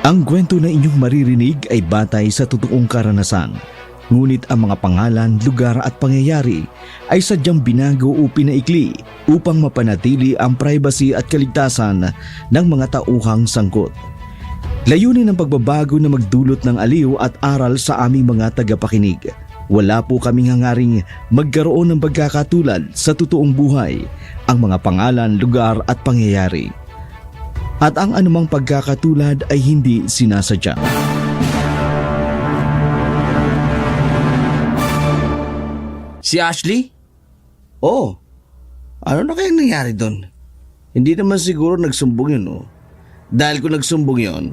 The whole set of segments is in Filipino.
Ang kwento na inyong maririnig ay batay sa totoong karanasan. Ngunit ang mga pangalan, lugar at pangyayari ay sadyang binago o pinaikli upang mapanatili ang privacy at kaligtasan ng mga tauhang sangkot. Layunin ng pagbabago na magdulot ng aliw at aral sa aming mga tagapakinig. Wala po kaming hangaring magkaroon ng pagkakatulad sa totoong buhay, ang mga pangalan, lugar at pangyayari. At ang anumang pagkakatulad ay hindi sinasadya. Si Ashley? Oh, ano na kayang nangyari doon? Hindi naman siguro nagsumbong yun, oh. Dahil kung nagsumbong yun,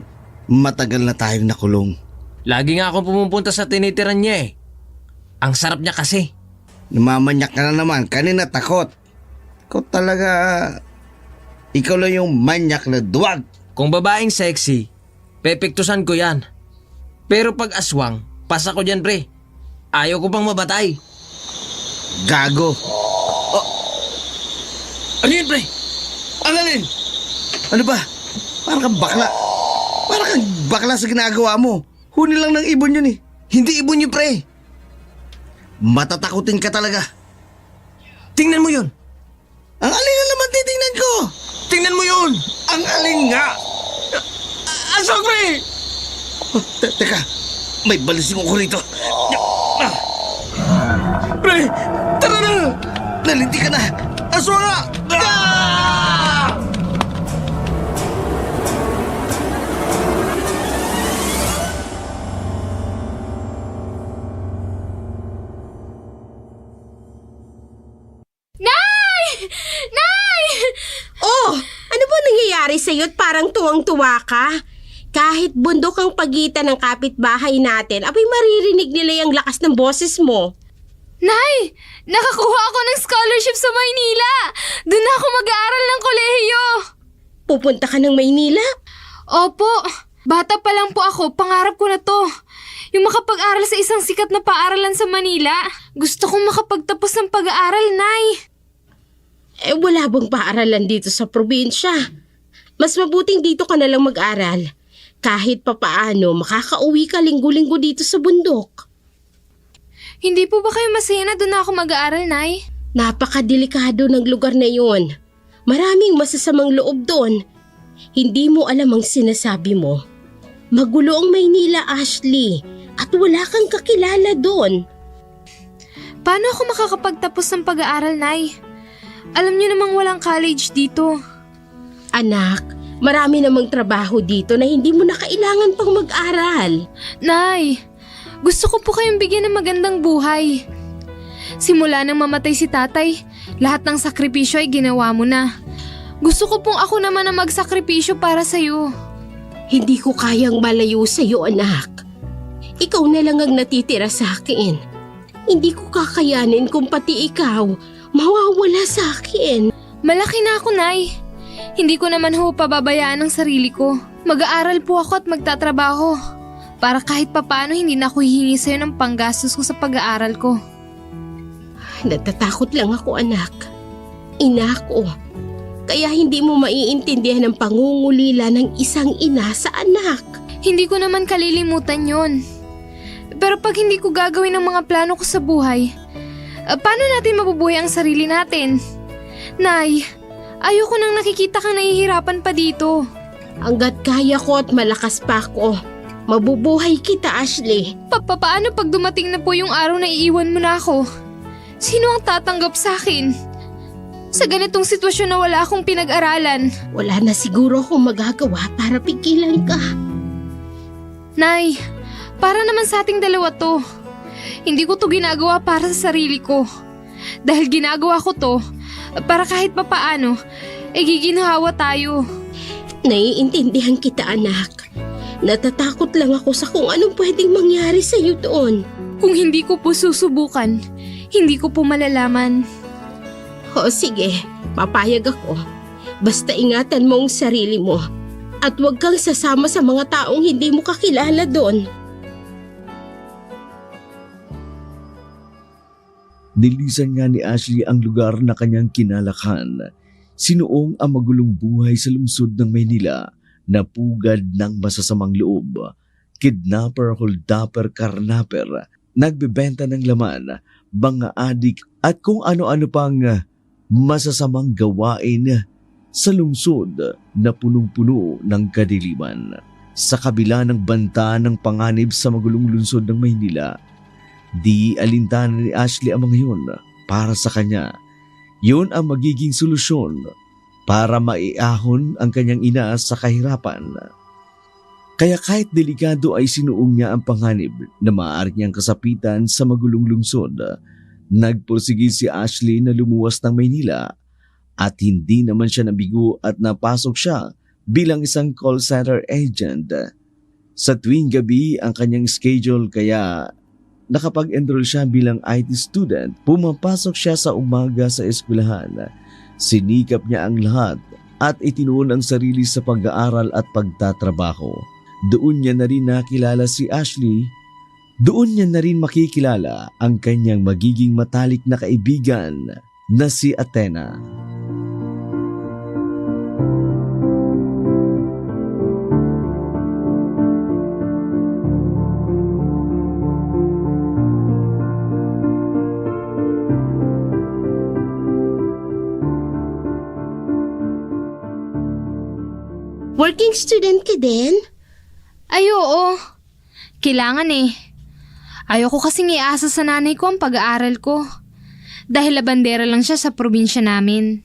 matagal na tayong nakulong. Lagi nga akong pumupunta sa tinitiran niya eh. Ang sarap niya kasi. Namamanyak ka na naman, kanina takot. Ikaw talaga, ikaw lang yung manyak na duwag. Kung babaeng sexy, pepektusan ko yan. Pero pag aswang, pasa ko dyan pre. Ayaw ko pang mabatay. Gago. Ano yun pre? Ang alin? Ano ba? Parang kang bakla. Parang kang bakla sa ginagawa mo. Huni lang ng ibon yun eh. Hindi ibon yun pre. Matatakutin ka talaga. Tingnan mo yun. Ang alin na naman titingnan ko? Tingnan mo yun. Ang alin nga? Aswang pre! Teka, may balising ako rito. Pre, tara na! Nalinti ka na! Aswang nga! Nay! Nay! Oh, ano ba nangyayari sa'yo at parang tuwang-tuwa ka? Kahit bundok ang pagitan ng kapitbahay natin, abay maririnig nila yung lakas ng boses mo. Nay! Nakakuha ako ng scholarship sa Maynila! Doon ako mag-aaral ng kolehiyo! Pupunta ka ng Maynila? Opo! Bata pa lang po ako, pangarap ko na to. Yung makapag-aral sa isang sikat na paaralan sa Manila. Gusto kong makapagtapos ng pag-aaral, Nay. Wala bang paaralan dito sa probinsya? Mas mabuting dito ka na lang mag-aral. Kahit papaano, makakauwi ka linggo-linggo dito sa bundok. Hindi po ba kayo masaya na doon ako mag-aaral, Nay? Napakadelikado ng lugar na yon. Maraming masasamang loob doon. Hindi mo alam ang sinasabi mo. Magulo ang Maynila, Ashley, at wala kang kakilala doon. Paano ako makakapagtapos ng pag-aaral, Nay? Alam niyo namang walang college dito. Anak, marami namang trabaho dito na hindi mo na kailangan pang mag-aral. Nay, gusto ko po kayong bigyan ng magandang buhay. Simula nang mamatay si tatay, lahat ng sakripisyo ay ginawa mo na. Gusto ko pong ako naman na magsakripisyo para sa'yo. Hindi ko kayang malayo sa'yo, anak. Ikaw na lang ang natitira sa akin. Hindi ko kakayanin kung pati ikaw mawawala sa akin. Malaki na ako, Nay. Hindi ko naman ho pababayaan ang sarili ko. Mag-aaral po ako at magtatrabaho. Para kahit papano hindi na ako hihingi sa'yo ng panggastos ko sa pag-aaral ko. Natatakot lang ako, anak. Ina ko. Kaya hindi mo maiintindihan ang pangungulila ng isang ina sa anak. Hindi ko naman kalilimutan yon. Pero pag hindi ko gagawin ang mga plano ko sa buhay, paano natin mabubuhay ang sarili natin? Nay, ayoko nang nakikita kang nahihirapan pa dito. Hanggat kaya ko at malakas pa ako, mabubuhay kita, Ashley. Paano pag dumating na po yung araw na iiwan mo na ako? Sino ang tatanggap sa akin? Sa ganitong sitwasyon na wala akong pinag-aralan. Wala na siguro akong magagawa para pigilan ka. Nay, para naman sa ating dalawa to. Hindi ko to ginagawa para sa sarili ko. Dahil ginagawa ko to, para kahit papaano, giginhawa tayo. Naiintindihan kita, anak. Natatakot lang ako sa kung anong pwedeng mangyari sa'yo doon. Kung hindi ko po susubukan, hindi ko po malalaman. O sige, papayag ako. Basta ingatan mo ang sarili mo. At huwag kang sasama sa mga taong hindi mo kakilala doon. Nilisan nga ni Ashley ang lugar na kanyang kinalakhan. Sinuong ang magulong buhay sa lungsod ng Maynila napugad ng masasamang loob. Kidnapper, holdapper, karnapper, nagbebenta ng laman, mga adik at kung ano-ano pang masasamang gawain sa lungsod na punong-puno ng kadiliman. Sa kabila ng banta ng panganib sa magulong lungsod ng Maynila, di alintana ni Ashley ang mga yun. Para sa kanya, yun ang magiging solusyon para maiahon ang kanyang ina sa kahirapan. Kaya kahit delikado ay sinuong niya ang panganib na maaari niyang kasapitan sa magulong lungsod, nagpursige si Ashley na lumuwas ng Maynila at hindi naman siya nabigo at napasok siya bilang isang call center agent. Sa tuwing gabi ang kanyang schedule kaya nakapag-enroll siya bilang IT student. Pumapasok siya sa umaga sa eskwelahan. Sinikap niya ang lahat at itinuon ang sarili sa pag-aaral at pagtatrabaho. Doon niya na rin nakilala si Ashley. Doon niya na rin makikilala ang kanyang magiging matalik na kaibigan na si Athena. Working student ka din? Ay oo, kailangan eh. Ayoko kasing iasa sa nanay ko ang pag-aaral ko. Dahil labandera lang siya sa probinsya namin.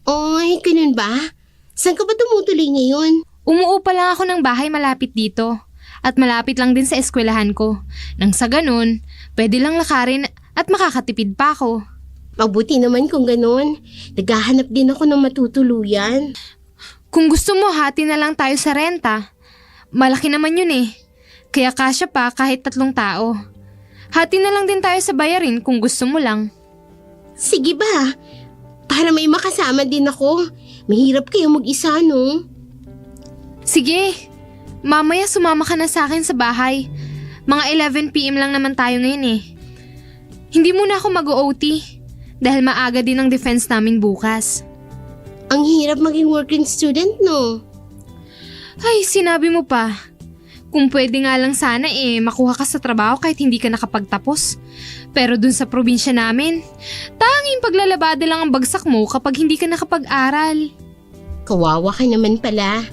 Oy, ganun ba? Saan ka ba tumutuloy ngayon? Umuupa lang ako ng bahay malapit dito. At malapit lang din sa eskwelahan ko. Nang sa ganun, pwede lang lakarin at makakatipid pa ako. Mabuti naman kung ganun. Naghahanap din ako ng matutuluyan. Kung gusto mo, hati na lang tayo sa renta. Malaki naman yun eh. Kaya kasya pa kahit 3 tao. Hati na lang din tayo sa bayarin kung gusto mo lang. Sige ba? Para may makasama din ako. Mahirap kayo mag-isa, no? Sige, mamaya sumama ka na sa akin sa bahay. Mga 11 PM lang naman tayo ngayon eh. Hindi muna ako mag-OT dahil maaga din ang defense namin bukas. Ang hirap maging working student, no? Ay, sinabi mo pa. Kung pwede nga lang sana makuha ka sa trabaho kahit hindi ka nakapagtapos. Pero dun sa probinsya namin, tanging paglalabada lang ang bagsak mo kapag hindi ka nakapag-aral. Kawawa ka naman pala.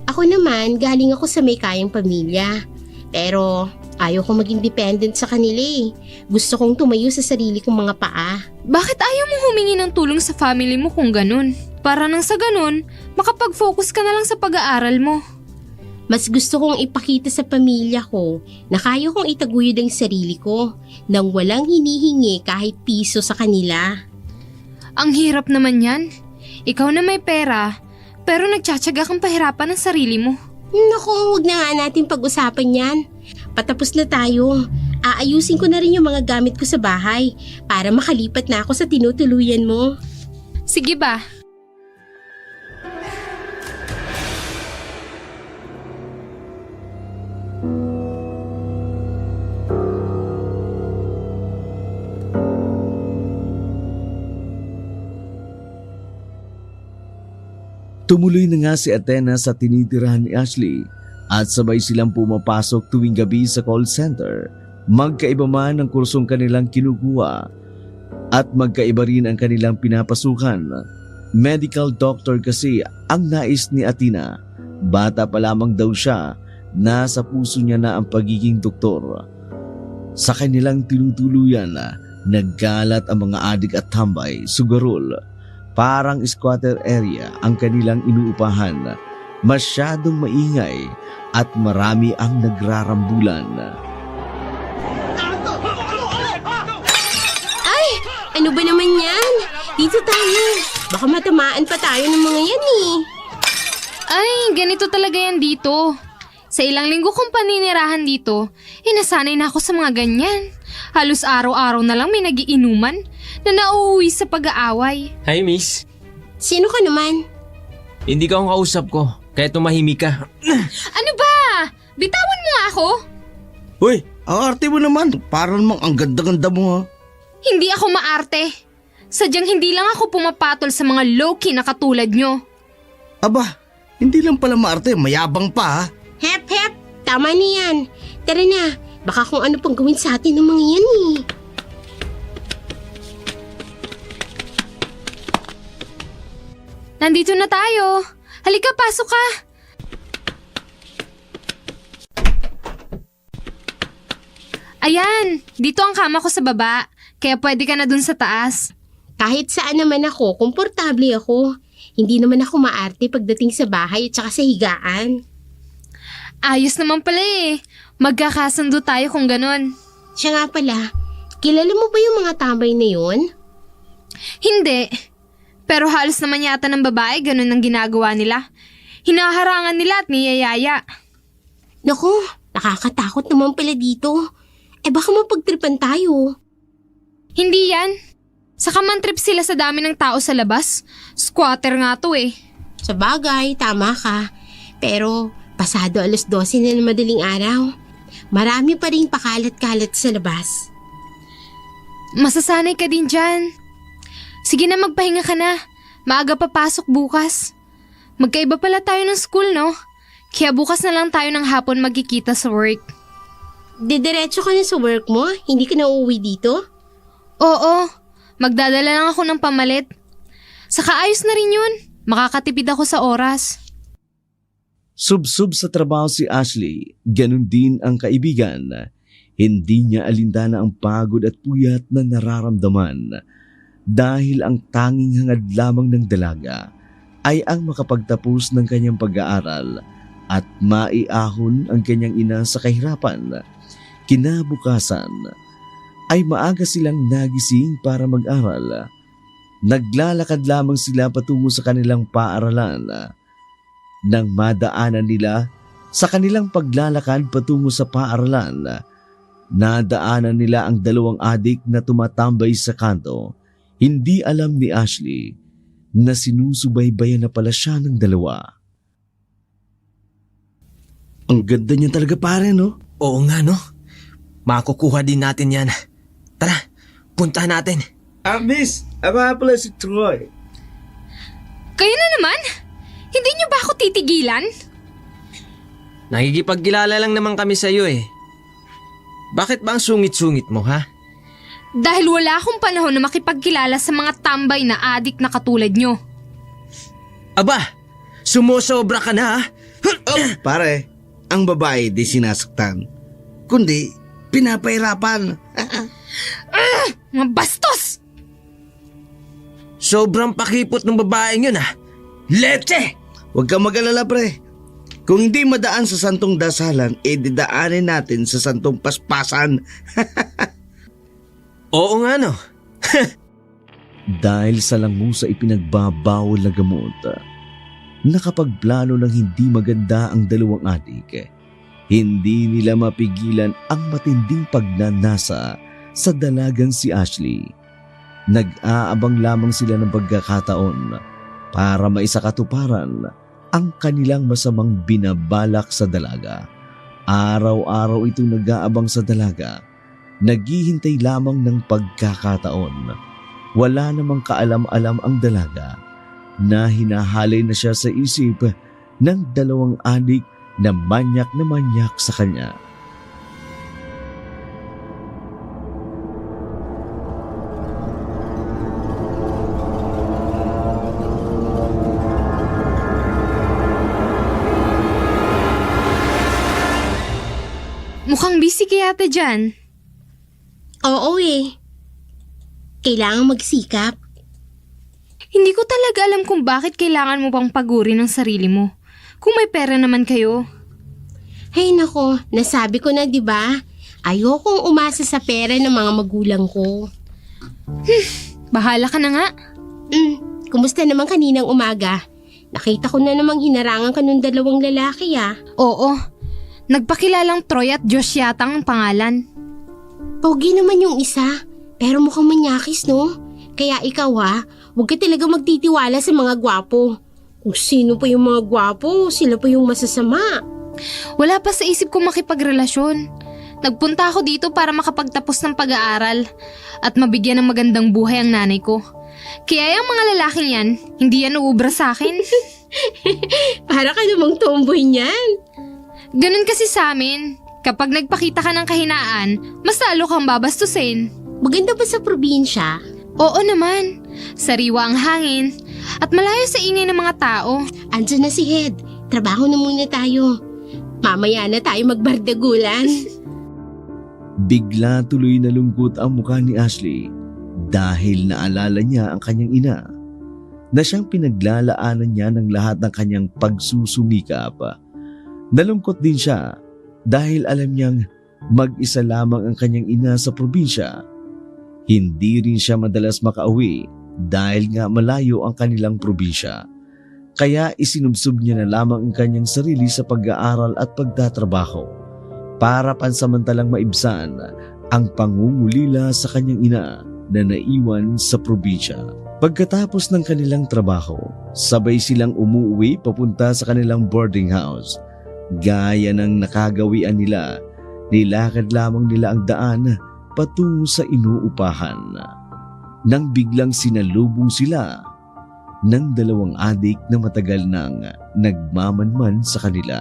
Ako naman, galing ako sa may kayang pamilya. Pero ayaw ko maging dependent sa kanila eh. Gusto kong tumayo sa sarili kong mga paa. Bakit ayaw mo humingi ng tulong sa family mo kung ganun? Para nang sa ganun, makapag-focus ka na lang sa pag-aaral mo. Mas gusto kong ipakita sa pamilya ko na kaya kong itaguyod ang sarili ko nang walang hinihingi kahit piso sa kanila. Ang hirap naman yan. Ikaw na may pera, pero nagtsatsaga kang pahirapan ng sarili mo. Naku, huwag na nga natin pag-usapan yan. Patapos na tayo. Aayusin ko na rin yung mga gamit ko sa bahay para makalipat na ako sa tinutuluyan mo. Sige ba? Tumuloy na nga si Athena sa tinitirahan ni Ashley at sabay silang pumapasok tuwing gabi sa call center. Magkaiba man ang kursong kanilang kinukuha at magkaiba rin ang kanilang pinapasukan. Medical doctor kasi ang nais ni Athena. Bata pa lamang daw siya, nasa puso niya na ang pagiging doktor. Sa kanilang tinutuluyan, nagkalat ang mga adik at tambay, sugarol. Parang squatter area ang kanilang inuupahan. Masyadong maingay at marami ang nagrarambulan. Ay! Ano ba naman yan? Dito tayo. Baka matamaan pa tayo ng mga yan eh. Ay, ganito talaga yan dito. Sa ilang linggo kong paninirahan dito, nasanay na ako sa mga ganyan. Halos araw-araw na lang may nagiinuman na nauuwi sa pag-aaway. Hi, miss. Sino ka naman? Hindi ka akong kausap ko, kaya tumahimik ka. Ano ba? Bitawan mo nga ako? Uy, ang arte mo naman. Parang namang ang ganda-ganda mo ha. Hindi ako maarte. Sadyang hindi lang ako pumapatol sa mga low-key na katulad nyo. Aba, Hindi lang pala maarte, mayabang pa ha. Hep, hep! Tama na yan. Tara na, baka kung ano pang gawin sa atin ng mga yan eh. Nandito na tayo. Halika, pasok ka. Ayan, dito ang kama ko sa baba. Kaya pwede ka na dun sa taas. Kahit saan naman ako, komportable ako. Hindi naman ako maarte pagdating sa bahay at saka sa higaan. Ayos naman pala eh. Magkakasundo tayo kung ganon. Siya nga pala, kilala mo ba yung mga tambay na yun? Hindi. Pero halos naman yata ng babae ganon ang ginagawa nila. Hinaharangan nila at niyayaya. Naku, nakakatakot naman pala dito. Baka mapagtripan tayo. Hindi yan. Saka man trip sila sa dami ng tao sa labas. Squatter nga to eh. Sa bagay, tama ka. Pero pasado 12:00 na ng madaling araw. Marami pa rin pakalat-kalat sa labas. Masasanay ka din dyan. Sige na, magpahinga ka na. Maaga papasok bukas. Magkaiba pala tayo ng school, no? Kaya bukas na lang tayo ng hapon magkikita sa work. Didiretso ka na sa work mo? Hindi ka na uuwi dito? Oo, magdadala lang ako ng pamalit. Saka ayos na rin yun. Makakatipid ako sa oras. Subsub sa trabaho si Ashley, ganun din ang kaibigan. Hindi niya alindana ang pagod at puyat na nararamdaman dahil ang tanging hangad lamang ng dalaga ay ang makapagtapos ng kanyang pag-aaral at maiahon ang kanyang ina sa kahirapan. Kinabukasan ay maaga silang nagising para mag-aral. Naglalakad lamang sila patungo sa kanilang paaralan. Nang madaanan nila sa kanilang paglalakad patungo sa paaralan, nadaanan nila ang dalawang adik na tumatambay sa kanto. Hindi alam ni Ashley na sinusubaybayan na pala siya ng dalawa. Ang ganda niyan talaga pare, no? Oo nga, no? Makukuha din natin yan. Tara, puntahan natin. Miss, ama pala si Troy. Kayo na naman? Hindi niyo ba ako titigilan? Nakikipagkilala lang naman kami sa iyo eh. Bakit ba ang sungit-sungit mo, ha? Dahil wala akong panahon na makipagkilala sa mga tambay na adik na katulad nyo. Aba, sumusobra ka na, ha? Pare, ang babae di sinasaktan, kundi pinapahirapan. Mga bastos! Sobrang pakipot ng babaeng yun, ha? Leche! Huwag kang mag-alala pre. Kung hindi madaan sa santong dasalan, didaanin natin sa santong paspasan. Oo nga, no? Dahil sa langusa ipinagbabawal na gamot, nakapagplano ng hindi maganda ang dalawang adik. Hindi nila mapigilan ang matinding pagnanasa sa dalagang si Ashley. Nag-aabang lamang sila ng pagkakataon para maisakatuparan ang kanilang masamang binabalak sa dalaga. Araw-araw itong nag-aabang sa dalaga, naghihintay lamang ng pagkakataon. Wala namang kaalam-alam ang dalaga na hinahalay na siya sa isip ng dalawang adik na manyak sa kanya. Mukhang busy kaya ata dyan. Oo eh. Kailangan magsikap. Hindi ko talaga alam kung bakit kailangan mo pang pagurin ang sarili mo. Kung may pera naman kayo. Hay nako, nasabi ko na 'di ba? Ayokong umasa sa pera ng mga magulang ko. Bahala ka na nga. Kumusta naman kaninang umaga? Nakita ko na namang hinarangan ka nung dalawang lalaki ah. Oo. Nagpakilalang Troy at Josh yata ang pangalan. Pogi naman yung isa, pero mukhang manyakis no? Kaya ikaw huwag ka talaga magtitiwala sa mga gwapo. Kung sino pa yung mga gwapo, sila pa yung masasama. Wala pa sa isip ko makipagrelasyon. Nagpunta ako dito para makapagtapos ng pag-aaral at mabigyan ng magandang buhay ang nanay ko. Kaya yung mga lalaking yan, hindi yan uubra sa akin. Para ka namang tomboy niyan. Ganun kasi sa amin. Kapag nagpakita ka ng kahinaan, mas lalo kang babastusin. Maganda ba sa probinsya? Oo naman. Sariwa ang hangin at malayo sa ingay ng mga tao. Andiyan na si Head. Trabaho na muna tayo. Mamaya na tayo magbardagulan. Bigla tuloy na lungkot ang mukha ni Ashley dahil naalala niya ang kanyang ina na siyang pinaglalaanan niya ng lahat ng kanyang pagsusumikap. Nalungkot din siya dahil alam niyang mag-isa lamang ang kanyang ina sa probinsya. Hindi rin siya madalas makauwi dahil nga malayo ang kanilang probinsya. Kaya isinubsob niya na lamang ang kanyang sarili sa pag-aaral at pagtatrabaho para pansamantalang maibsan ang pangungulila sa kanyang ina na naiwan sa probinsya. Pagkatapos ng kanilang trabaho, sabay silang umuwi papunta sa kanilang boarding house. Gaya ng nakagawian nila, nilakad lamang nila ang daan patungo sa inuupahan. Nang biglang sinalubong sila ng dalawang adik na matagal nang nagmamanman sa kanila.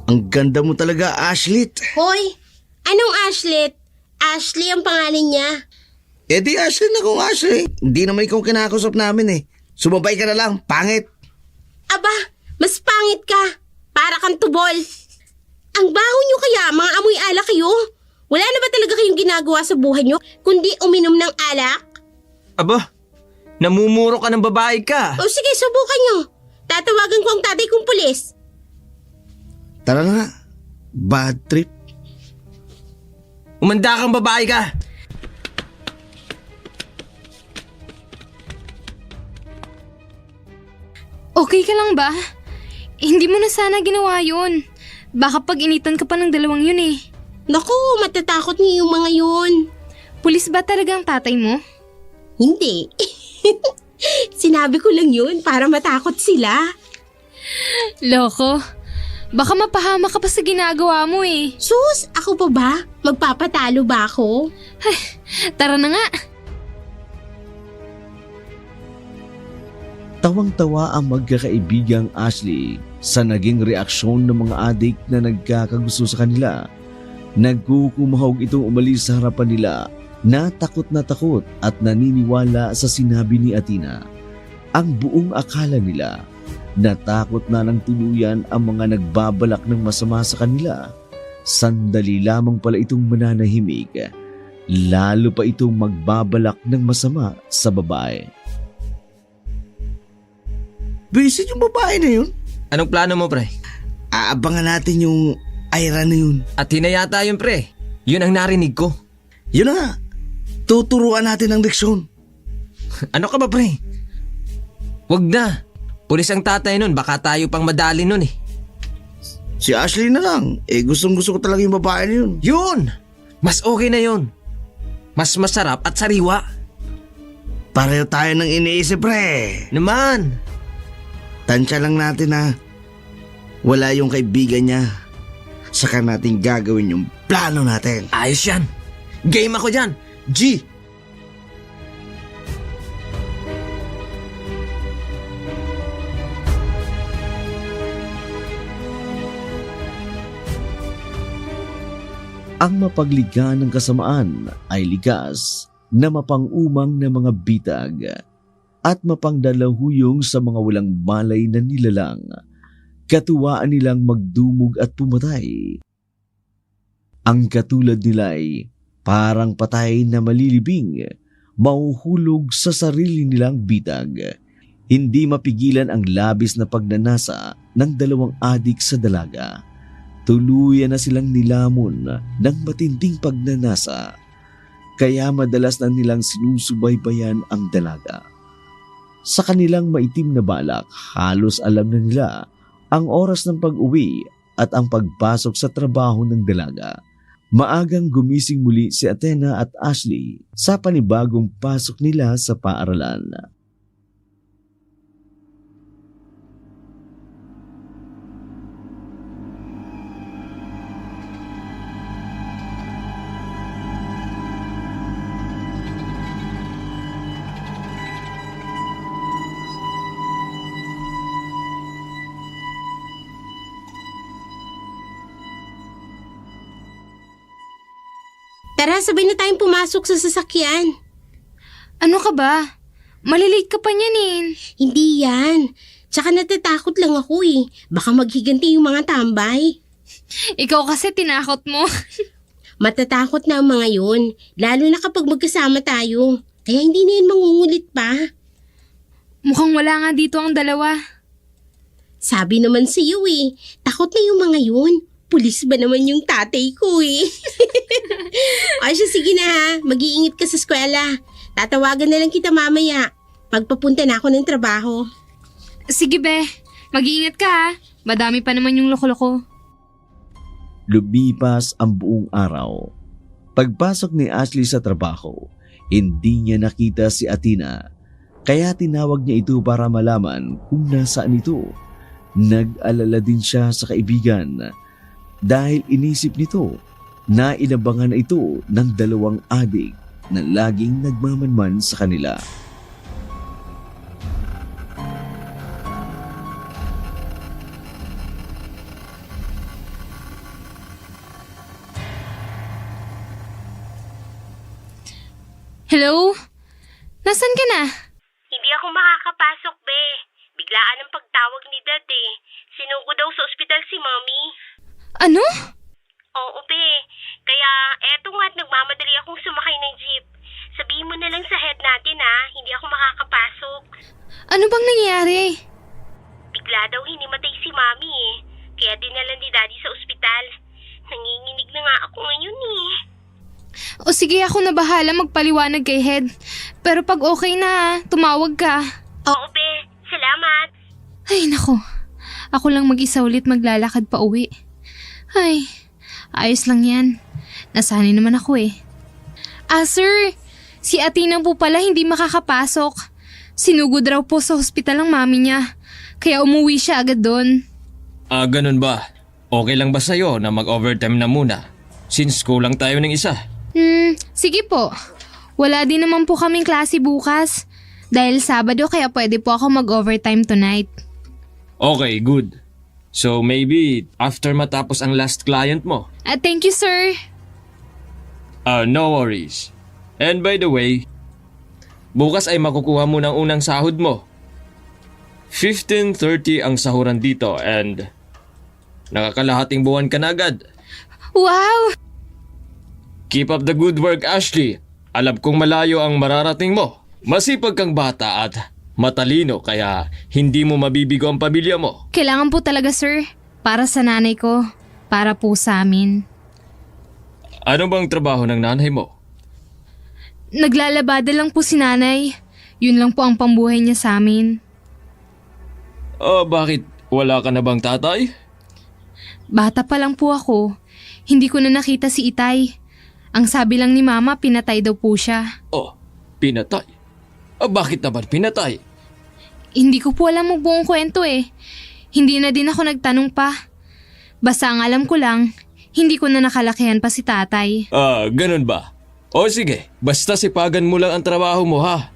Ang ganda mo talaga, Ashley. Hoy, anong Ashlet? Ashley ang pangalan niya. Eh di Ashley na kung Ashley. Hindi naman ikaw kinakusap namin eh. Sumabay ka na lang, pangit. Aba, mas pangit ka. Para kang tubol. Ang baho niyo kaya, mga amoy alak kayo. Wala na ba talaga kayong ginagawa sa buhay niyo, kundi uminom ng alak? Aba, namumuro ka ng babae ka. O sige, subukan niyo. Tatawagan ko ang tatay kong pulis. Tara na nga. Bad trip. Umanda kang babae ka. Okay ka lang ba? Hindi mo na sana ginawa yun. Baka pag initan ka pa ng dalawang yun eh. Naku, matatakot niyo yung mga yun. Pulis ba talaga ang tatay mo? Hindi. Sinabi ko lang yun para matakot sila. Loko. Baka mapahama ka pa sa ginagawa mo eh. Sus, ako pa ba? Magpapatalo ba ako? Tara na nga. Tawang-tawa ang magkakaibigang Ashley sa naging reaksyon ng mga adik na nagkakagusto sa kanila. Nagkukumahog itong umalis sa harapan nila na takot at naniniwala sa sinabi ni Athena. Ang buong akala nila, natakot na ng tuluyan ang mga nagbabalak ng masama sa kanila. Sandali lamang pala itong mananahimik, lalo pa itong magbabalak ng masama sa babae. Visit yung babae na yun. Anong plano mo, pre? Aabangan natin yung Ira na yun. At hinayata yun, pre. Yun ang narinig ko. Yun na nga. Tuturuan natin ang leksyon. Ano ka ba, pre? Wag na. Pulis ang tatay nun, baka tayo pang madali nun eh. Si Ashley na lang. Eh gustong gusto ko talaga yung babae na yun. Yun! Mas okay na yun. Mas masarap at sariwa. Pareho tayo ng iniisip, pre. Naman! Tansya lang natin na wala yung kaibigan niya. Saka natin gagawin yung plano natin. Ayos yan. Game ako dyan. G! Ang mapaglikha ng kasamaan ay likas na mapangumang na mga bitag at mapangdalahuyong sa mga walang malay na nilalang. Katuwaan nilang magdumog at pumatay. Ang katulad nila ay parang patay na malilibing, mauhulog sa sarili nilang bitag. Hindi mapigilan ang labis na pagnanasa ng dalawang adik sa dalaga. Tuluyan na silang nilamon ng matinding pagnanasa, kaya madalas na nilang sinusubaybayan ang dalaga. Sa kanilang maitim na balak, halos alam na nila ang oras ng pag-uwi at ang pagpasok sa trabaho ng dalaga. Maagang gumising muli si Athena at Ashley sa panibagong pasok nila sa paaralan. Tara, sabay na tayong pumasok sa sasakyan. Ano ka ba? Malilate ka pa niyan eh. Hindi yan. Tsaka natatakot lang ako eh. Baka maghiganti yung mga tambay. Ikaw kasi tinakot mo. Matatakot na ang mga yun. Lalo na kapag magkasama tayo. Kaya hindi na yun mangungulit pa. Mukhang wala nga dito ang dalawa. Sabi naman sa iyo eh. Takot na yung mga yun. Pulis ba naman yung tatay ko eh. O siya, sige na ha. Mag-iingat ka sa eskwela. Tatawagan na lang kita mamaya. Pagpapunta na ako ng trabaho. Sige be, mag-iingat ka ha. Madami pa naman yung loko-loko. Lumipas ang buong araw. Pagpasok ni Ashley sa trabaho, hindi niya nakita si Athena. Kaya tinawag niya ito para malaman kung nasaan ito. Nag-alala din siya sa kaibigan dahil inisip nito na inabangan ito ng dalawang adik na laging nagmamanman sa kanila. Hello? Nasaan ka na? Hindi ako makakapasok, be. Biglaan ang pagtawag ni Dad eh. Sinugo daw sa ospital si Mommy. Ano? Oo, be. Kaya eto nga at nagmamadali akong sumakay ng jeep. Sabihin mo na lang sa head natin hindi ako makakapasok. Ano bang nangyayari? Bigla daw hinimatay si Mommy eh. Kaya dinala ni Daddy sa ospital. Nanginginig na nga ako ngayon eh. O sige, ako na bahala magpaliwanag kay Head. Pero pag okay na, tumawag ka. Oo, be. Salamat. Ay, nako. Ako lang mag-isa ulit maglalakad pa uwi. Ay, ayos lang yan. Nasanay naman ako eh. Sir, si Athena po pala hindi makakapasok. Sinugod raw po sa hospital ang mami niya. Kaya umuwi siya agad doon. Ganun ba? Okay lang ba sa'yo na mag-overtime na muna? Since kulang tayo ng isa. Sige po. Wala din naman po kaming klase bukas. Dahil Sabado kaya pwede po ako mag-overtime tonight. Okay, good. So maybe after matapos ang last client mo. Thank you, sir. No worries. And by the way, bukas ay makukuha mo ng unang sahod mo. 15:30 ang sahuran dito and nakakalahating buwan ka na agad. Wow! Keep up the good work, Ashley. Alam kong malayo ang mararating mo. Masipag kang bata at matalino kaya hindi mo mabibigo ang pamilya mo. Kailangan po talaga, sir. Para sa nanay ko. Para po sa amin. Ano bang trabaho ng nanay mo? Naglalabada lang po si nanay. Yun lang po ang pambuhay niya sa amin. Bakit? Wala ka na bang tatay? Bata pa lang po ako. Hindi ko na nakita si Itay. Ang sabi lang ni Mama, pinatay daw po siya. Pinatay? Bakit naman pinatay? Hindi ko po alam ang buong kwento eh. Hindi na din ako nagtanong pa. Basta ang alam ko lang, hindi ko na nakalakihan pa si tatay. Ganun ba? O sige, basta sipagan mo lang ang trabaho mo ha.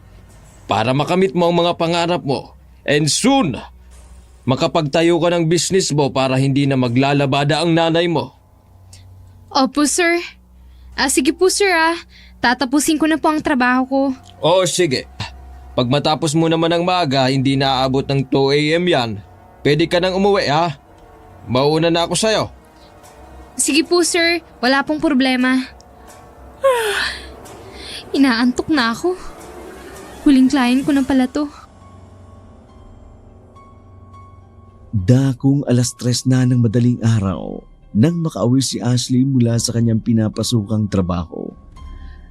Para makamit mo ang mga pangarap mo. And soon, makapagtayo ka ng business mo para hindi na maglalabada ang nanay mo. Opo, sir. Sige po, sir. Tatapusin ko na po ang trabaho ko. Sige. Pag matapos mo naman ng maaga, hindi na aabot ng 2 a.m. yan. Pwede ka nang umuwi ha. Mauna na ako sa'yo. Sige po, sir. Wala pong problema. Inaantok na ako. Huling client ko na pala to. Dakong 3:00 na ng madaling araw nang makauwi si Ashley mula sa kanyang pinapasukang trabaho.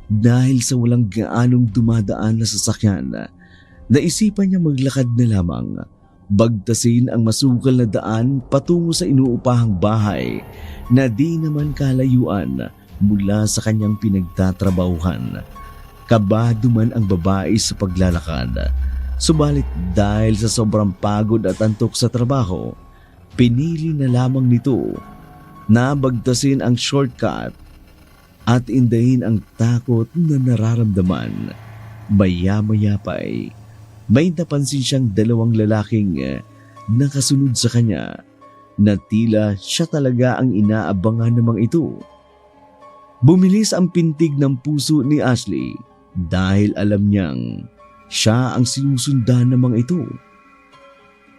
Dahil sa walang gaanong dumadaan na sasakyan, naisipan niya maglakad na lamang, bagtasin ang masukal na daan patungo sa inuupahang bahay na di naman kalayuan mula sa kanyang pinagtatrabahuhan. Kabado man ang babae sa paglalakad, subalit dahil sa sobrang pagod at antok sa trabaho, pinili na lamang nito na bagtasin ang shortcut at indahin ang takot na nararamdaman. Maya-maya pa ay may napansin siyang dalawang lalaking nakasunod sa kanya na tila siya talaga ang inaabangan namang ito. Bumilis ang pintig ng puso ni Ashley dahil alam niyang siya ang sinusundan ng mga ito.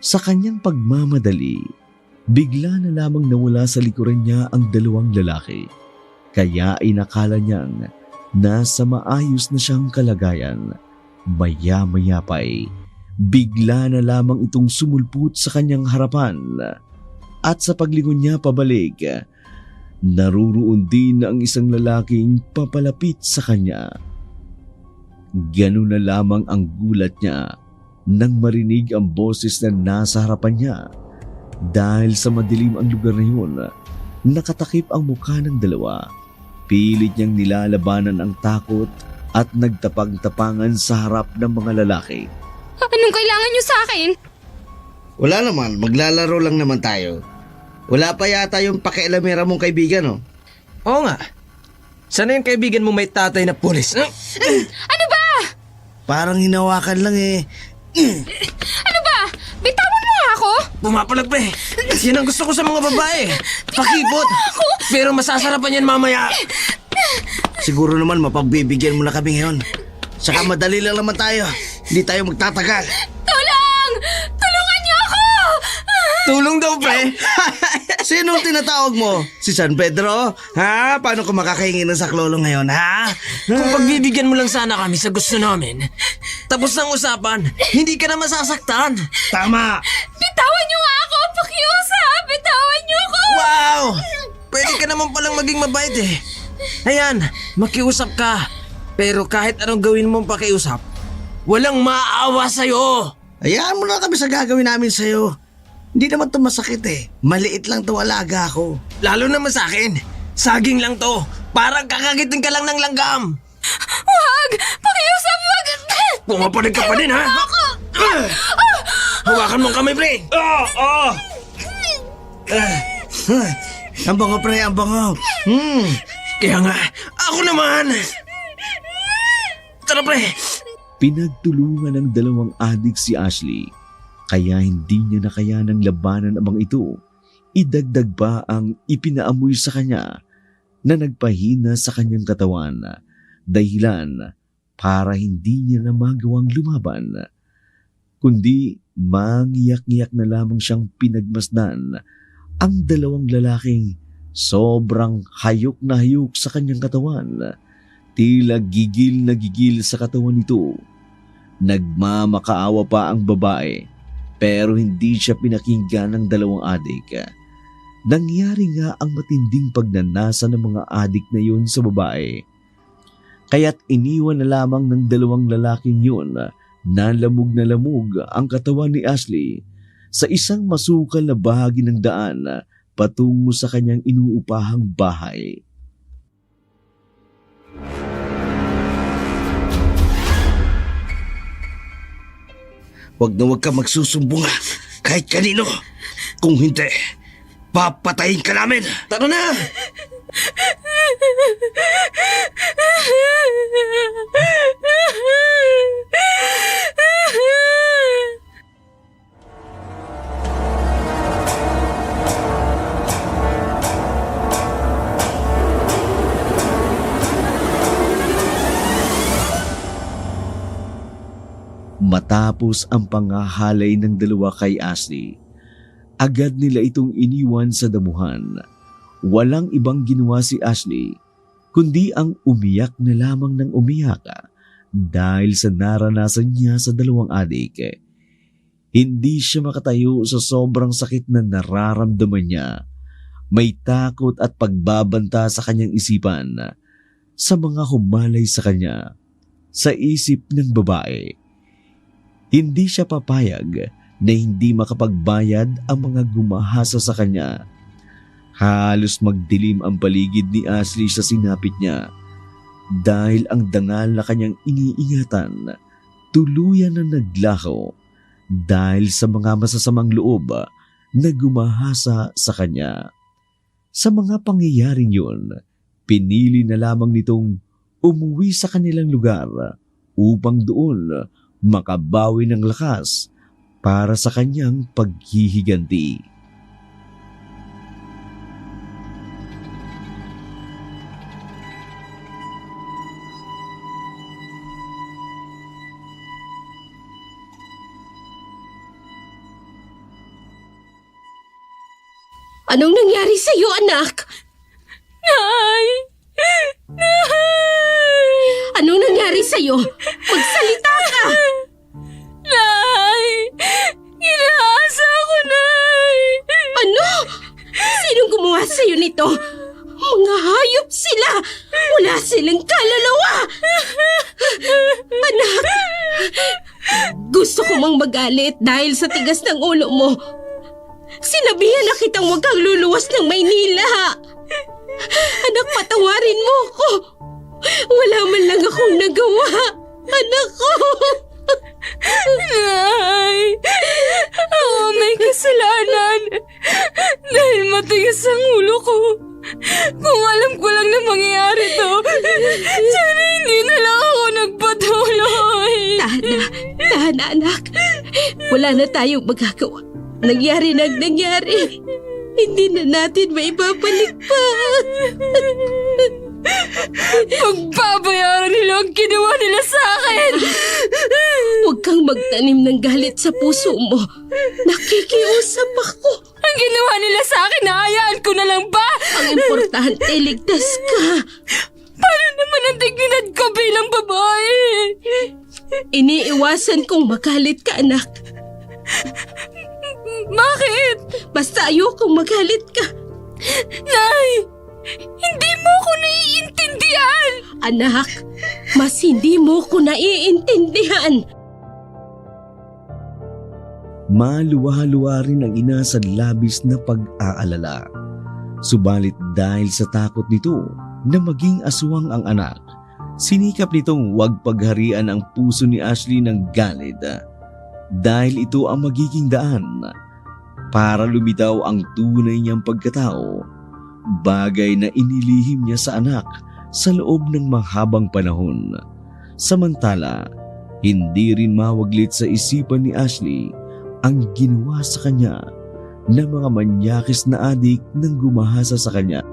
Sa kanyang pagmamadali, bigla na lamang nawala sa likuran niya ang dalawang lalaki. Kaya inakala niyang nasa maayos na siyang kalagayan. Maya-maya pa'y bigla na lamang itong sumulput sa kanyang harapan. At sa paglingon niya pabalik, naruroon din ang isang lalaking papalapit sa kanya. Ganun na lamang ang gulat niya nang marinig ang boses na nasa harapan niya. Dahil sa madilim ang lugar na yun, nakatakip ang mukha ng dalawa. Pilit niyang nilalabanan ang takot at nagtapang-tapangan sa harap ng mga lalaki. Anong kailangan niyo sa akin? Wala naman, maglalaro lang naman tayo. Wala pa yata yung pakialamera mong kaibigan, oh. Oo nga. Sana yung kaibigan mo may tatay na pulis? Ano ba? Parang hinawakan lang eh. Ano ba? Bitawan mo nga ako? Pumapalag pa eh. Yan ang gusto ko sa mga babae. Pakipot. Pero masasarapan yan mamaya. Siguro naman mapagbibigyan mo na kami ngayon. Saka madali lang naman tayo. Hindi tayo magtatagal. Tulong! Tulungan niyo ako! Tulong daw, pre. Sino tinatawag mo? Si San Pedro? Ha? Paano ko makakahingi ng saklolo ngayon, ha? Kung pagbibigyan mo lang sana kami sa gusto namin, tapos ng usapan, hindi ka na masasaktan. Tama! Bitawan niyo nga ako! Pakiusap! Bitawan niyo ako! Wow! Pwede ka naman palang maging mabait eh. Ayan, makiusap ka. Pero kahit anong gawin mong pakiusap, walang maaawa sa'yo. Hayaan mo na kami sa gagawin namin sa'yo. Hindi naman to masakit eh. Maliit lang to, alaga ako. Lalo naman sa akin, saging lang to. Parang kakagitin ka lang ng langgam. Wag! Pakiusap! Wag! Pumapalig ka pa din, ha? Hawakan mo ang kamay, pre. Ang bango, pre, ang bango. Kaya nga, ako naman. Tara, pre. Pinagtulungan ng dalawang adik si Ashley, kaya hindi niya nakayanang labanan ang mga ito. Idagdag pa ang ipinaamoy sa kanya na nagpahina sa kanyang katawan, dahilan para hindi niya na magawang lumaban. Kundi mangiyak-ngiyak na lamang siyang pinagmasdan ang dalawang lalaking sobrang hayok na hayok sa kanyang katawan. Tila gigil na gigil sa katawan nito. Nagmamakaawa pa ang babae, pero hindi siya pinakinggan ng dalawang adik. Nangyari nga ang matinding pagnanasa ng mga adik na yun sa babae. Kaya't iniwan na lamang ng dalawang lalaking yun na lamog ang katawan ni Ashley sa isang masukal na bahagi ng daan patungo sa kanyang inuupahang bahay. Huwag na huwag ka magsusumbong kahit kanino. Kung hindi, papatayin ka namin. Tara na. Matapos ang pangahalay ng dalawa kay Ashley, agad nila itong iniwan sa damuhan. Walang ibang ginawa si Ashley, kundi ang umiyak na lamang ng umiyak dahil sa naranasan niya sa dalawang adik. Hindi siya makatayo sa sobrang sakit na nararamdaman niya. May takot at pagbabanta sa kanyang isipan sa mga humalay sa kanya. Sa isip ng babae, hindi siya papayag na hindi makapagbayad ang mga gumahasa sa kanya. Halos magdilim ang paligid ni Ashley sa sinapit niya dahil ang dangal na kanyang iniingatan tuluyan na naglaho dahil sa mga masasamang loob na gumahasa sa kanya. Sa mga pangyayaring yun, pinili na lamang nitong umuwi sa kanilang lugar upang doon makabawi ng lakas para sa kanyang paghihiganti. Anong nangyari sa'yo, anak? Nay! Nay! Anong nangyari sa'yo? Magsalita ka! Nay! Ginahasa ako, Nay! Ano? Sinong gumawa sa'yo nito? Mga hayop sila! Wala silang kaluluwa! Anak! Gusto ko mang magalit dahil sa tigas ng ulo mo. Sinabihan na kitang huwag kang luluwas ng Maynila. Anak, patawarin mo ko. Wala man lang akong nagawa. Anak ko! Nay! Ako may kasalanan dahil matigas ang ulo ko. Kung alam ko lang na mangyayari to, sana hindi na lang ako nagpatuloy. Tahan na, anak. Wala na tayong magagawa. Nangyari na ang nangyari. Hindi na natin maibabalik pa. Pagbabayaran nila ang ginawa nila sa akin. Huwag kang magtanim ng galit sa puso mo. Nakikiusap ako. Ang ginawa nila sa akin, nahayaan ko na lang ba? Ang importante, ligtas ka. Paano naman ang dignidad ko bilang babae? Iniiwasan kong magalit ka, anak. Bakit? Basta ayokong magalit ka. Nay! Hindi mo ko naiintindihan! Anak, mas hindi mo ko naiintindihan. Maluwa-luwa rin ang ina sa labis na pag-aalala. Subalit dahil sa takot nito na maging aswang ang anak, sinikap nitong huwag pagharian ang puso ni Ashley ng galit dahil ito ang magiging daan para lumitaw ang tunay niyang pagkatao, bagay na inilihim niya sa anak sa loob ng mahabang panahon. Samantala, hindi rin mawaglit sa isipan ni Ashley ang ginawa sa kanya ng mga manyakis na adik nang gumahasa sa kanya.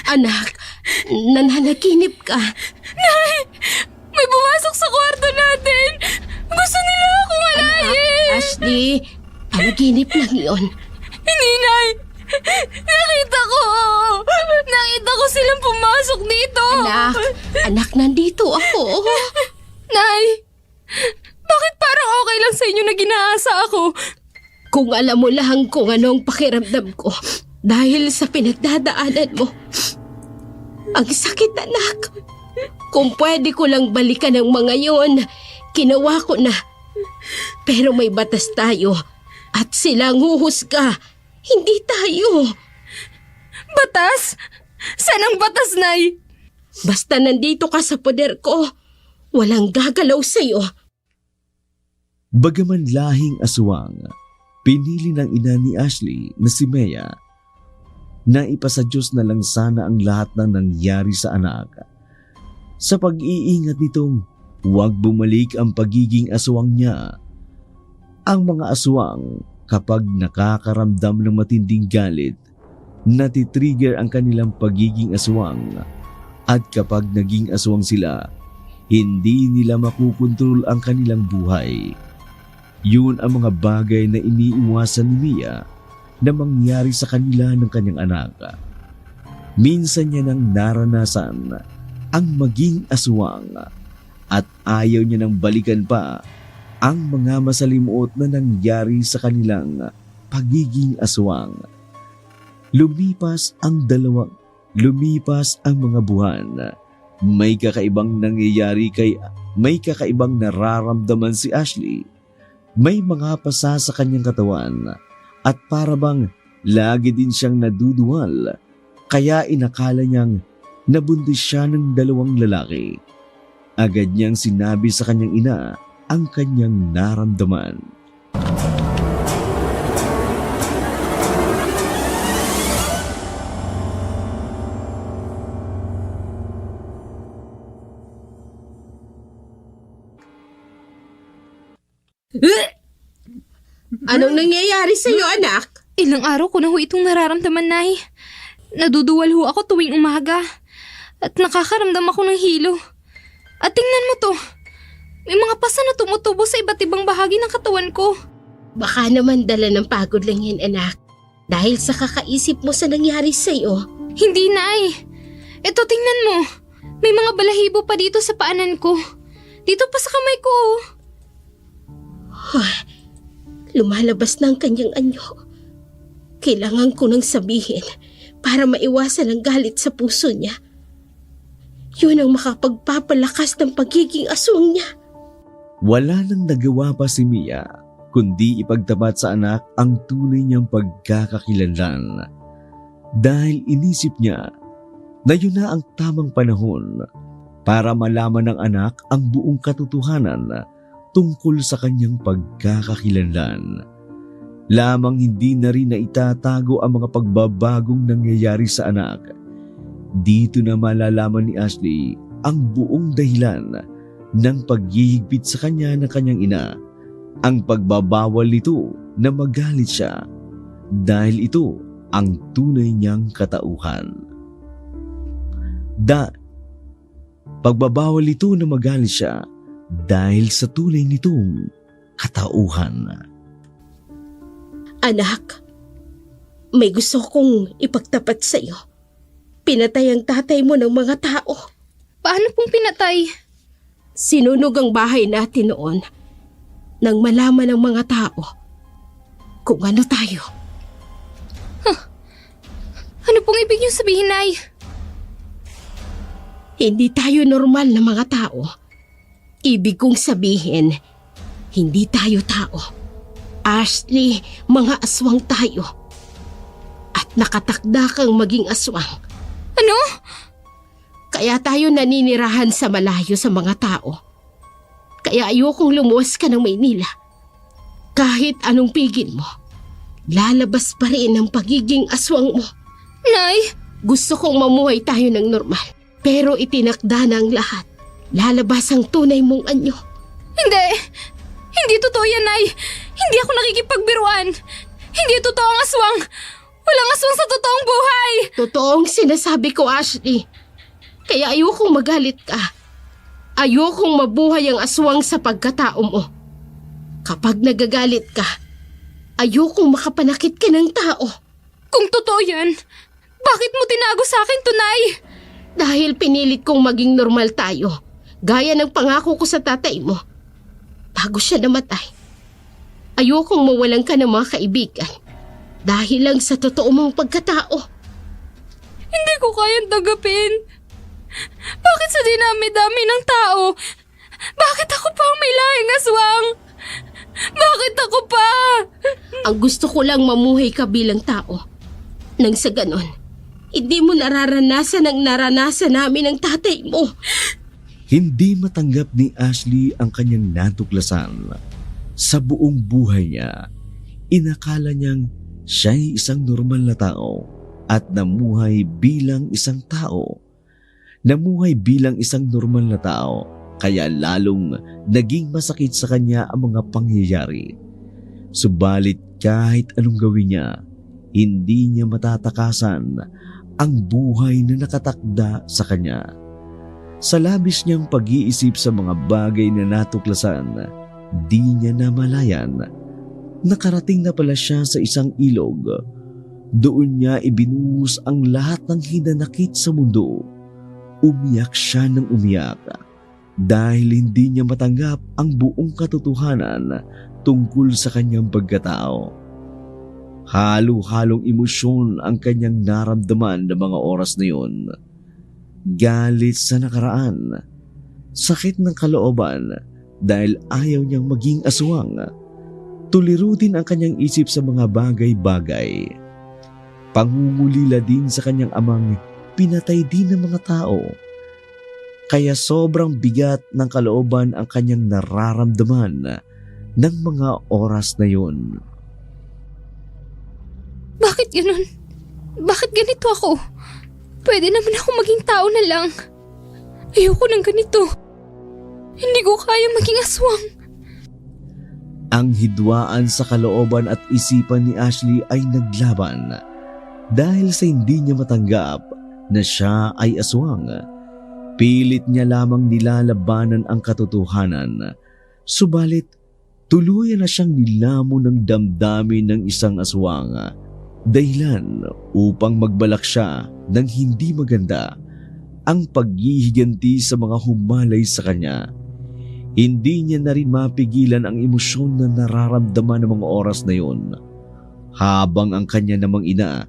Anak, nananaginip ka. Nay! May pumasok sa kwarto natin! Gusto nila akong alayin! Ashley, panaginip lang yon. Hindi, Nay! Nakita ko! Nakita ko silang pumasok dito! Anak, nandito ako. Nay! Bakit parang okay lang sa inyo na ginaasa ako? Kung alam mo lang kung anong pakiramdam ko dahil sa pinagdadaanan mo. Ang sakit, anak. Kung pwede ko lang balikan ang mga yon, ginawa ko na. Pero may batas tayo at sila ang huhusga, hindi tayo. Batas? Saan ang batas, Nay? Basta nandito ka sa poder ko, walang gagalaw sa'yo. Bagaman lahing aswang, pinili ng ina ni Ashley na si Mea na ipasa Diyos na lang sana ang lahat ng nangyari sa anak. Sa pag-iingat nitong huwag bumalik ang pagiging aswang niya. Ang mga aswang kapag nakakaramdam ng matinding galit, natitrigger ang kanilang pagiging aswang. At kapag naging aswang sila, hindi nila makukontrol ang kanilang buhay. Yun ang mga bagay na iniiwasan ni Mia na mangyari sa kanila ng kanyang anak. Minsan niya nang naranasan ang maging aswang at ayaw niya nang balikan pa ang mga masalimuot na nangyari sa kanilang pagiging aswang. Lumipas ang mga buwan. May kakaibang nararamdaman si Ashley. May mga pasa sa kanyang katawan at parabang lagi din siyang naduduwal, kaya inakala niyang nabuntis siya ng 2 lalaki. Agad niyang sinabi sa kanyang ina ang kanyang naramdaman. Anong nangyayari sa'yo, anak? Ilang araw ko na ho itong nararamdaman, Nay. Naduduwal ho ako tuwing umaga at nakakaramdam ako ng hilo. At tingnan mo to, may mga pasa na tumutubo sa iba't ibang bahagi ng katawan ko. Baka naman dala ng pagod lang yan, anak. Dahil sa kakaisip mo sa nangyari sa'yo. Hindi, Nay. Ito, tingnan mo. May mga balahibo pa dito sa paanan ko. Dito pa sa kamay ko. Lumalabas na ang kanyang anyo. Kailangan ko nang sabihin para maiwasan ang galit sa puso niya. Yun ang makapagpapalakas ng pagiging aswang niya. Wala nang nagawa pa si Mia kundi ipagtapat sa anak ang tunay niyang pagkakakilanlan. Dahil inisip niya na yun na ang tamang panahon para malaman ng anak ang buong katotohanan tungkol sa kanyang pagkakakilanlan. Lamang hindi na rin na itatago ang mga pagbabagong nangyayari sa anak. Dito na malalaman ni Ashley ang buong dahilan ng paghihigpit sa kanya ng kanyang ina, ang pagbabawal nito na magalit siya dahil ito ang tunay niyang katauhan. Pagbabawal ito na magalit siya dahil sa tunay nitong katauhan. Anak, may gusto kong ipagtapat sa iyo. Pinatay ang tatay mo ng mga tao. Paano pong pinatay? Sinunog ang bahay natin noon nang malaman ng mga tao kung ano tayo. Ano pong ibig niyong sabihin, Nay? Hindi tayo normal na mga tao. Ibig kong sabihin, hindi tayo tao. Ashley, mga aswang tayo. At nakatakda kang maging aswang. Ano? Kaya tayo naninirahan sa malayo sa mga tao. Kaya ayokong lumuwas ka ng Maynila. Kahit anong pigil mo, lalabas pa rin ang pagiging aswang mo. Nay! Gusto kong mamuhay tayo ng normal. Pero itinakda na ang lahat. Lalabas ang tunay mong anyo. Hindi! Hindi totoo yan, Nay! Hindi ako nakikipagbiruan! Hindi totoo ang aswang! Walang aswang sa totoong buhay! Totoong sinasabi ko, Ashley. Kaya ayokong magalit ka. Ayokong mabuhay ang aswang sa pagkatao mo. Kapag nagagalit ka, ayokong makapanakit ka ng tao. Kung totoo yan, bakit mo tinago sa akin to, Nay? Dahil pinilit kong maging normal tayo, gaya ng pangako ko sa tatay mo. Bago siya namatay, ayokong mawalan ka ng mga kaibigan dahil lang sa totoo mong pagkatao. Hindi ko kayang tanggapin. Bakit sa dinami-dami ng tao? Bakit ako pa ang may lahing aswang? Bakit ako pa? Ang gusto ko lang mamuhay ka bilang tao. Nang sa ganon, hindi mo nararanasan ang naranasan namin ng tatay mo. Hindi matanggap ni Ashley ang kanyang natuklasan. Sa buong buhay niya, inakala niyang siya'y isang normal na tao at namuhay bilang isang tao. Namuhay bilang isang normal na tao, kaya lalong naging masakit sa kanya ang mga pangyayari. Subalit kahit anong gawin niya, hindi niya matatakasan ang buhay na nakatakda sa kanya. Sa labis niyang pag-iisip sa mga bagay na natuklasan, di niya namalayan. Nakarating na pala siya sa isang ilog. Doon niya ibinuhos ang lahat ng hinanakit sa mundo. Umiyak siya ng umiyak dahil hindi niya matanggap ang buong katotohanan tungkol sa kanyang pagkatao. Halo-halong emosyon ang kanyang naramdaman ng mga oras na yun. Galit sa nakaraan, sakit ng kalooban dahil ayaw niyang maging aswang. Tuliro din ang kanyang isip sa mga bagay-bagay. Pangungulila din sa kanyang amang pinatay din ng mga tao. Kaya sobrang bigat ng kalooban ang kanyang nararamdaman ng mga oras na yun. Bakit ganun? Bakit ganito ako? Pwede naman ako maging tao na lang. Ayoko ng ganito. Hindi ko kaya maging aswang. Ang hidwaan sa kalooban at isipan ni Ashley ay naglaban. Dahil sa hindi niya matanggap na siya ay aswang, pilit niya lamang nilalabanan ang katotohanan. Subalit, tuluyan na siyang nilamon ng damdamin ng isang aswang. Dahilan upang magbalak siya ng hindi maganda ang paghihiganti sa mga humalay sa kanya. Hindi niya na rin mapigilan ang emosyon na nararamdaman ng mga oras na yun. Habang ang kanya namang ina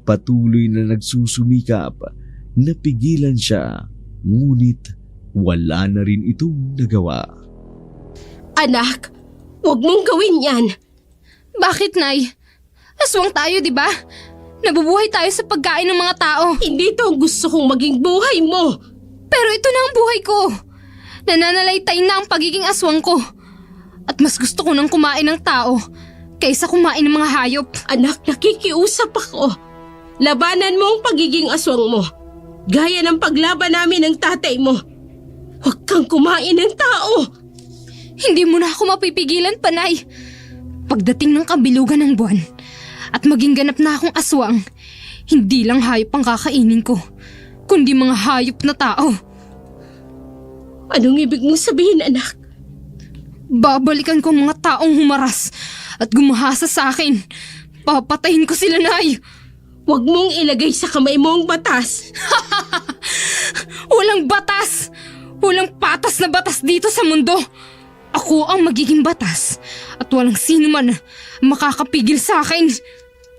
patuloy na nagsusumikap, napigilan siya, ngunit wala na rin itong nagawa. Anak, huwag mong gawin yan. Bakit, Nay? Aswang tayo, di ba? Nabubuhay tayo sa pagkain ng mga tao. Hindi to ang gusto kong maging buhay mo. Pero ito na ang buhay ko. Nananalaytay na ang pagiging aswang ko. At mas gusto ko nang kumain ng tao kaysa kumain ng mga hayop. Anak, nakikiusap ako. Labanan mo ang pagiging aswang mo. Gaya ng paglaban namin ng tatay mo. Huwag kang kumain ng tao. Hindi mo na ako mapipigilan, Panay. Pagdating ng kabilugan ng buwan at maging ganap na akong aswang, hindi lang hayop ang kakainin ko, kundi mga hayop na tao. Anong ibig mong sabihin, anak? Babalikan ko ang mga taong humaras at gumahasa sa akin. Papatayin ko sila, Nay. Huwag mong ilagay sa kamay mo ang batas. Walang batas! Walang patas na batas dito sa mundo. Ako ang magiging batas at walang sino man makakapigil sa akin.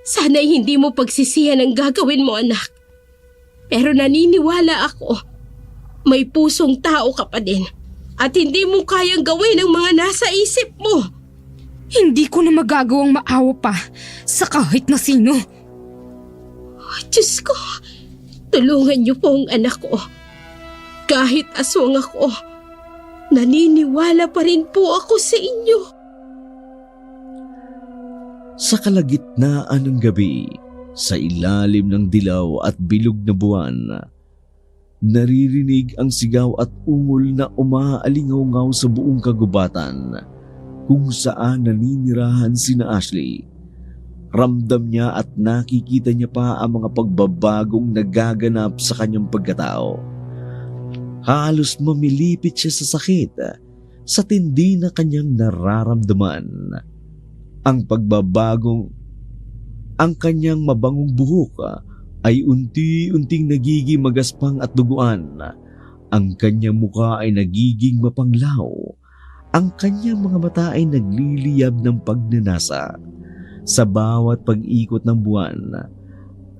Sana'y hindi mo pagsisihan ang gagawin mo, anak. Pero naniniwala ako, may pusong tao ka pa din at hindi mo kayang gawin ang mga nasa isip mo. Hindi ko na magagawang maawa pa sa kahit na sino. Diyos ko, tulungan niyo po ang anak ko. Kahit aswang ako, naniniwala pa rin po ako sa inyo. Sa kalagitnaan ng gabi, sa ilalim ng dilaw at bilog na buwan, naririnig ang sigaw at ungol na umaalingaw-ngaw sa buong kagubatan kung saan naninirahan sina Ashley. Ramdam niya at nakikita niya pa ang mga pagbabagong nagaganap sa kanyang pagkatao. Halos mamilipit siya sa sakit sa tindi na kanyang nararamdaman. Ang kanyang mabangong buhok ay unti-unting nagiging magaspang at duguan. Ang kanyang mukha ay nagiging mapanglaw. Ang kanyang mga mata ay nagliliyab ng pagnanasa. Sa bawat pag-ikot ng buwan,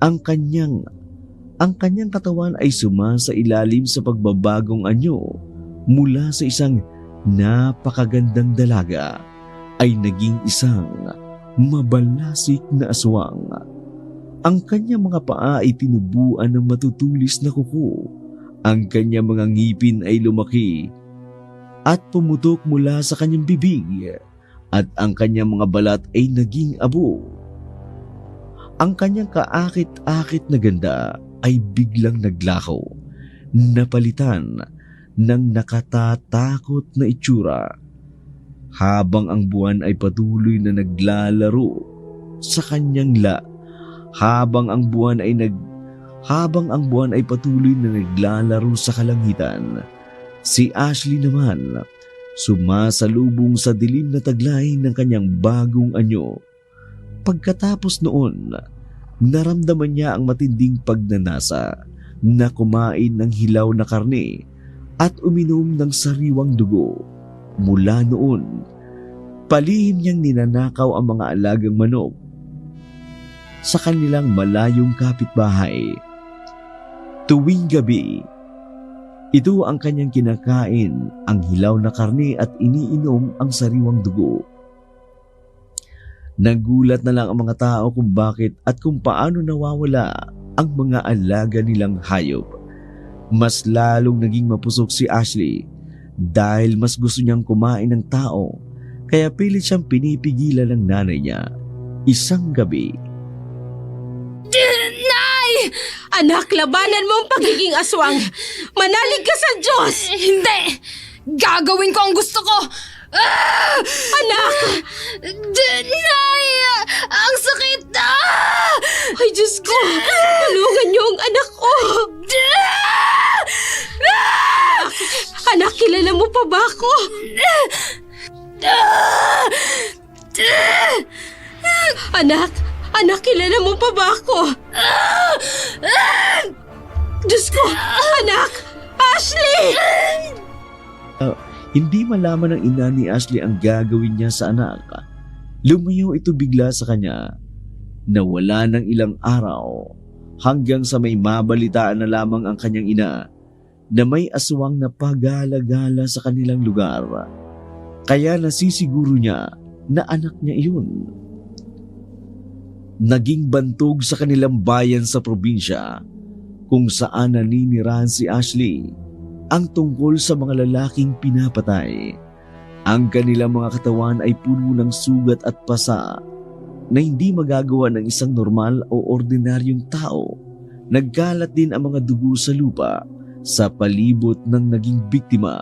ang kanyang katawan ay sumasailalim sa pagbabagong anyo mula sa isang napakagandang dalaga ay naging isang mabalasik na aswang. Ang kanyang mga paa ay tinubuan ng matutulis na kuko. Ang kanyang mga ngipin ay lumaki at pumutok mula sa kanyang bibig. At ang kanyang mga balat ay naging abo. Ang kanyang kaakit-akit na ganda ay biglang naglakaw, napalitan ng nakatatakot na itsura. Habang ang buwan ay patuloy na naglalaro sa kanyang habang ang buwan ay patuloy na naglalaro sa kalangitan, si Ashley naman sumasalubong sa dilim na taglay ng kanyang bagong anyo. Pagkatapos noon, naramdaman niya ang matinding pagnanasa na kumain ng hilaw na karne at uminom ng sariwang dugo. Mula noon, palihim niyang ninanakaw ang mga alagang manok sa kanilang malayong kapitbahay. Tuwing gabi, ito ang kanyang kinakain, ang hilaw na karne at iniinom ang sariwang dugo. Nagulat na lang ang mga tao kung bakit at kung paano nawawala ang mga alaga nilang hayop. Mas lalong naging mapusok si Ashley dahil mas gusto niyang kumain ng tao, kaya pilit siyang pinipigilan ng nanay niya. Isang gabi, Nay! Anak, labanan mo ang pagiging aswang. Manalig ka sa Diyos! Hindi! Gagawin ko ang gusto ko! Ah! Anak! Nay! Ang sakit! Ay, Diyos ko! Tulungan niyo ang anak ko! Anak, kilala mo pa ba ako? Anak, kilala mo pa ba ako? Diyos ko! Anak! Ashley! Hindi malaman ng ina ni Ashley ang gagawin niya sa anak. Lumayo ito bigla sa kanya. Nawala ng ilang araw hanggang sa may mabalitaan na lamang ang kanyang ina na may aswang na pagala-gala sa kanilang lugar. Kaya nasisiguro niya na anak niya iyon. Naging bantog sa kanilang bayan sa probinsya kung saan naninirahan si Ashley ang tungkol sa mga lalaking pinapatay. Ang kanilang mga katawan ay puno ng sugat at pasa na hindi magagawa ng isang normal o ordinaryong tao. Nagkalat din ang mga dugo sa lupa sa palibot ng naging biktima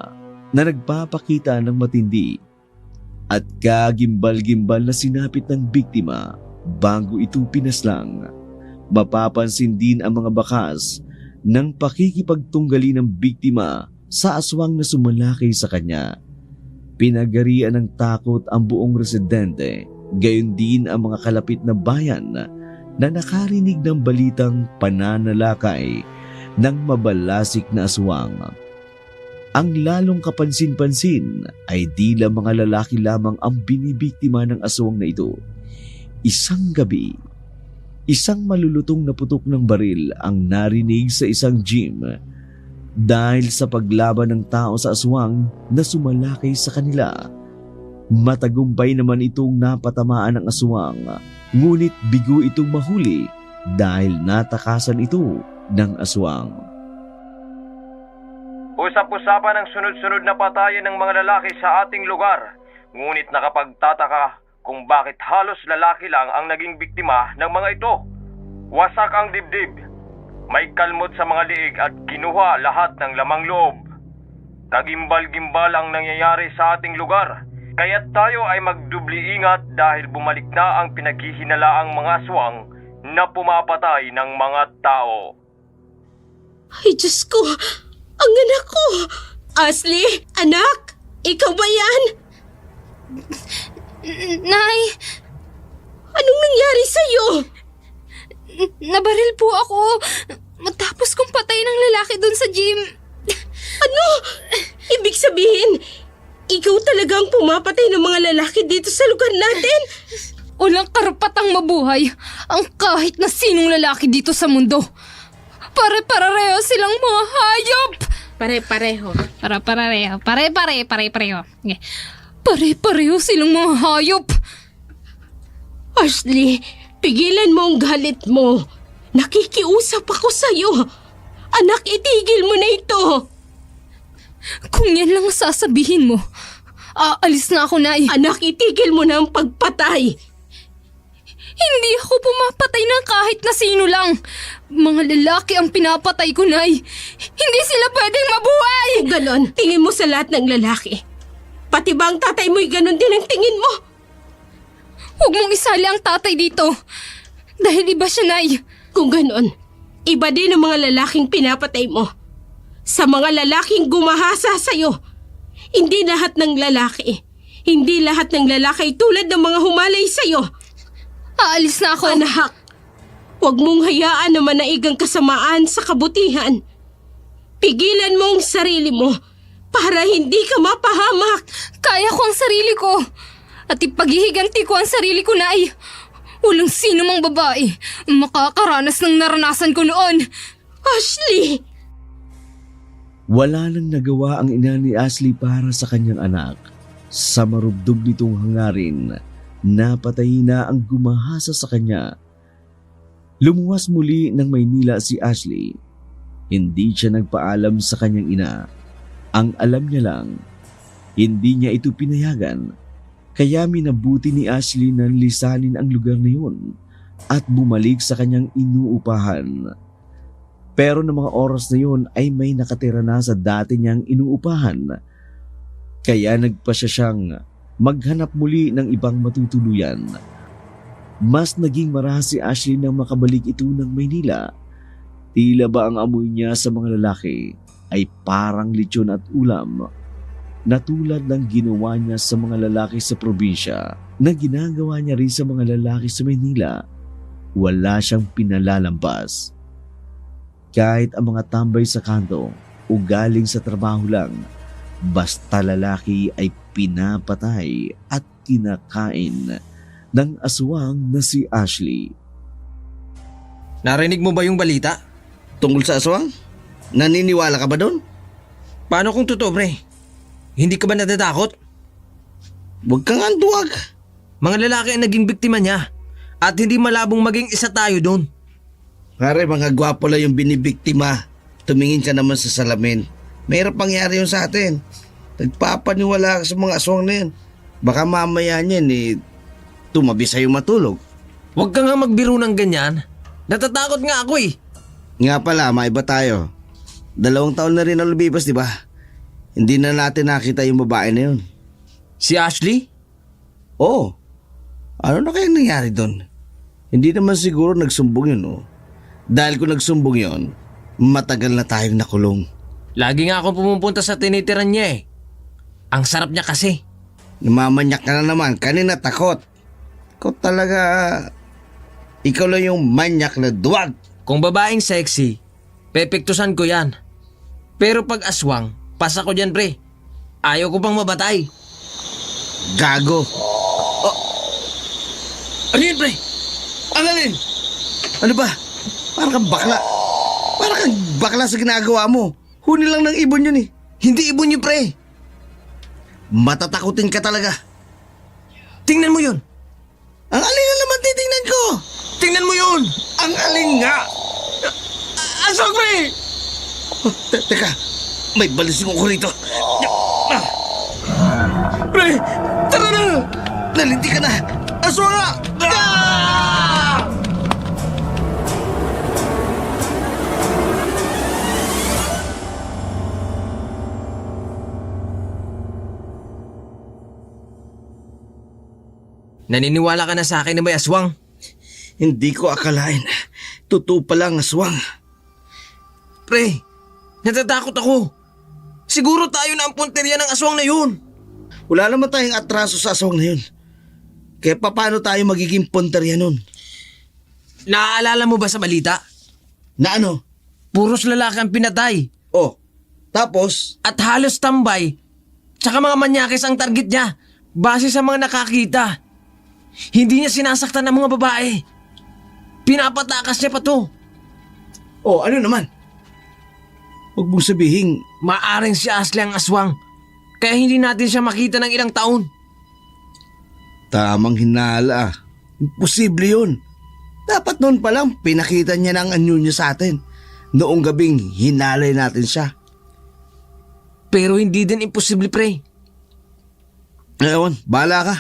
na nagpapakita ng matindi at kagimbal-gimbal na sinapit ng biktima bago ito pinaslang. Mapapansin din ang mga bakas ng pakikipagtunggali ng biktima sa aswang na sumalakay sa kanya. Pinagarian ng takot ang buong residente, gayon din ang mga kalapit na bayan na nakarinig ng balitang pananalakay ng mabalasik na aswang. Ang lalong kapansin-pansin ay tila mga lalaki lamang ang binibiktima ng aswang na ito. Isang gabi, isang malulutong na putok ng baril ang narinig sa isang gym dahil sa paglaban ng tao sa aswang na sumalakay sa kanila. Matagumpay naman itong napatamaan ng aswang, ngunit bigo itong mahuli dahil natakasan ito ng aswang. Usap-usapan ang sunod-sunod na patayan ng mga lalaki sa ating lugar, ngunit nakapagtataka kung bakit halos lalaki lang ang naging biktima ng mga ito. Wasak ang dibdib, may kalmot sa mga liig at kinuha lahat ng lamang loob. Kagimbal-gimbal ang nangyayari sa ating lugar, kaya't tayo ay magdubli ingat dahil bumalik na ang pinaghihinalaang mga aswang na pumapatay ng mga tao. Ay, Diyos ko! Ang anak ko! Ashley! Anak! Ikaw ba yan? Nay, Anong nangyari sa'yo? nabaril po ako matapos kong patayin ng lalaki doon sa gym. Ano? Ibig sabihin, ikaw talagang pumapatay ng mga lalaki dito sa lugar natin? Walang karapatang mabuhay ang kahit na sinong lalaki dito sa mundo. Pare-pareho silang mga hayop. Pare-pareho. Pare-pareho. Pare-pareho silang mga hayop. Ashley, pigilan mo ang galit mo. Nakikiusap ako sa'yo. Anak, itigil mo na ito. Kung yan lang ang sasabihin mo, aalis na ako, Nay. Anak, itigil mo na ang pagpatay. Hindi ako pumapatay ng kahit na sino lang. Mga lalaki ang pinapatay ko, Nay. Hindi sila pwedeng mabuhay. Kung ganon, tingin mo sa lahat ng lalaki. Pati ba ang tatay mo'y ganon din ang tingin mo? Huwag mong isali ang tatay dito. Dahil iba siya, Nay. Kung ganon, iba din ang mga lalaking pinapatay mo. Sa mga lalaking gumahasa sa'yo, hindi lahat ng lalaki. Hindi lahat ng lalaki tulad ng mga humalay sa'yo. Aalis na ako. Anak, huwag mong hayaan na manaigang kasamaan sa kabutihan. Pigilan mo ang sarili mo para hindi ka mapahamak. Kaya ko ang sarili ko. At ipaghihiganti ko ang sarili ko, Nay. Walang sino mang babae makakaranas ng naranasan ko noon. Ashley! Wala nang nagawa ang ina ni Ashley para sa kanyang anak. Sa marubdob nitong hangarin, napatay na ang gumahasa sa kanya. Lumuwas muli ng Maynila si Ashley. Hindi siya nagpaalam sa kanyang ina. Ang alam niya lang, hindi niya ito pinayagan. Kaya minabuti ni Ashley na lisanin ang lugar na yun at bumalik sa kanyang inuupahan. Pero ng mga oras na yun ay may nakatira na sa dati niyang inuupahan. Kaya nagpasya siyang maghanap muli ng ibang matutuluyan. Mas naging marahas si Ashley nang makabalik ito ng Maynila. Tila ba ang amoy niya sa mga lalaki ay parang lechon at ulam, na tulad ng ginawa niya sa mga lalaki sa probinsya na ginagawa niya rin sa mga lalaki sa Maynila. Wala siyang pinalalampas. Kahit ang mga tambay sa kanto o galing sa trabaho lang, basta lalaki ay pinapatay at kinakain ng aswang na si Ashley. Narinig mo ba yung balita? Tungkol sa aswang? Naniniwala ka ba doon? Paano kung totoo, pre? Hindi ka ba natatakot? Huwag kang anduwag. Mga lalaki ang naging biktima niya at hindi malabong maging isa tayo doon. Pare, mga gwapo lang yung binibiktima. Tumingin ka naman sa salamin. Mahirap pangyari yun sa atin. Nagpapaniwala ka sa mga aswang na yun. Baka mamaya niyan tumabi sa'yo matulog. Huwag ka nga magbiro ng ganyan. Natatakot nga ako eh. Nga pala, maiba tayo. 2 taon na rin ang lumipas, di ba? Hindi na natin nakita yung babae na yun. Si Ashley? Oo. Ano na kayang nangyari doon? Hindi naman siguro nagsumbong yun, oh. Dahil kung nagsumbong yun, matagal na tayong nakulong. Lagi nga ako pumupunta sa tinitiran niya eh. Ang sarap niya kasi. Namamanyak ka na naman. Kanina takot. Ikaw talaga... Ikaw lang yung manyak na duwag. Kung babaeng sexy, pepektusan ko yan. Pero pag aswang, pasa ko dyan, pre. Ayaw ko pang mabatay. Gago. Ano yun, pre? Ang alin? Ano ba? Parang kang bakla. Parang kang bakla sa ginagawa mo. Huni lang ng ibon yun eh. Hindi ibon yun, pre. Matatakutin ka talaga. Tingnan mo yun. Ang alin na naman titingnan ko? Tingnan mo yun. Ang alin nga? Aswang, pre! Teka, may balising ako rito. Pre, tara na! Nalinti ka na. Aswang nga! Ah! Naniniwala ka na sa akin na may aswang? Hindi ko akalain. Totoo pala ang aswang. Pre, natatakot ako. Siguro tayo na ang punteriya ng aswang na yun. Wala naman tayong atraso sa aswang na yun. Kaya paano tayo magiging punterya nun? Naaalala mo ba sa balita? Na ano? Puros lalaki ang pinatay. Oh, tapos? At halos tambay. Tsaka mga manyakis ang target niya. Base sa mga nakakita. Hindi niya sinasaktan ng mga babae. Pinapatakas niya pa to. Oh, ano naman? Huwag mong sabihin, Maaring si Ashley ang aswang. Kaya hindi natin siya makita ng ilang taon. tamang hinala. Imposible yun. Dapat noon pa lang pinakita niya ng anyo niya sa atin. Noong gabing hinalay natin siya. Pero hindi din imposible, pre. Ewan, bahala ka.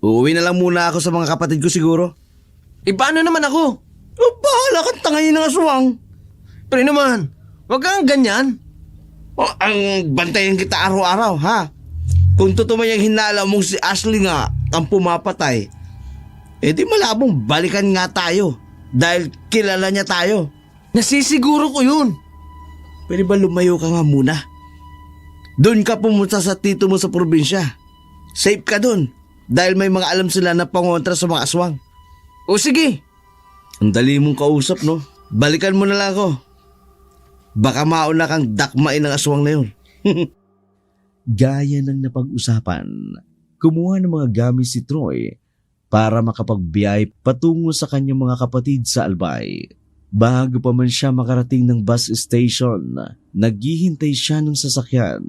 Uuwi na lang muna ako sa mga kapatid ko siguro. Paano naman ako? Oh, bahala kang tangayin ng aswang. Pre naman, wag kang ganyan. Oh, ang bantayan kita araw-araw, ha? Kung totoo man yung hinala mong si Ashley nga ang pumapatay, di malabong balikan nga tayo dahil kilala niya tayo. Nasisiguro ko yun. Pwede ba lumayo ka nga muna? Doon ka pumunta sa tito mo sa probinsya. Safe ka doon dahil may mga alam sila na pangontra sa mga aswang. O sige. Ang dali mong kausap, no? Balikan mo na lang ako. Baka mauna kang dakmain ng aswang na yun. Gaya ng napag-usapan, kumuha ng mga gamit si Troy para makapagbiyay patungo sa kanyang mga kapatid sa Albay. Bago pa man siya makarating ng bus station, naghihintay siya ng sasakyan.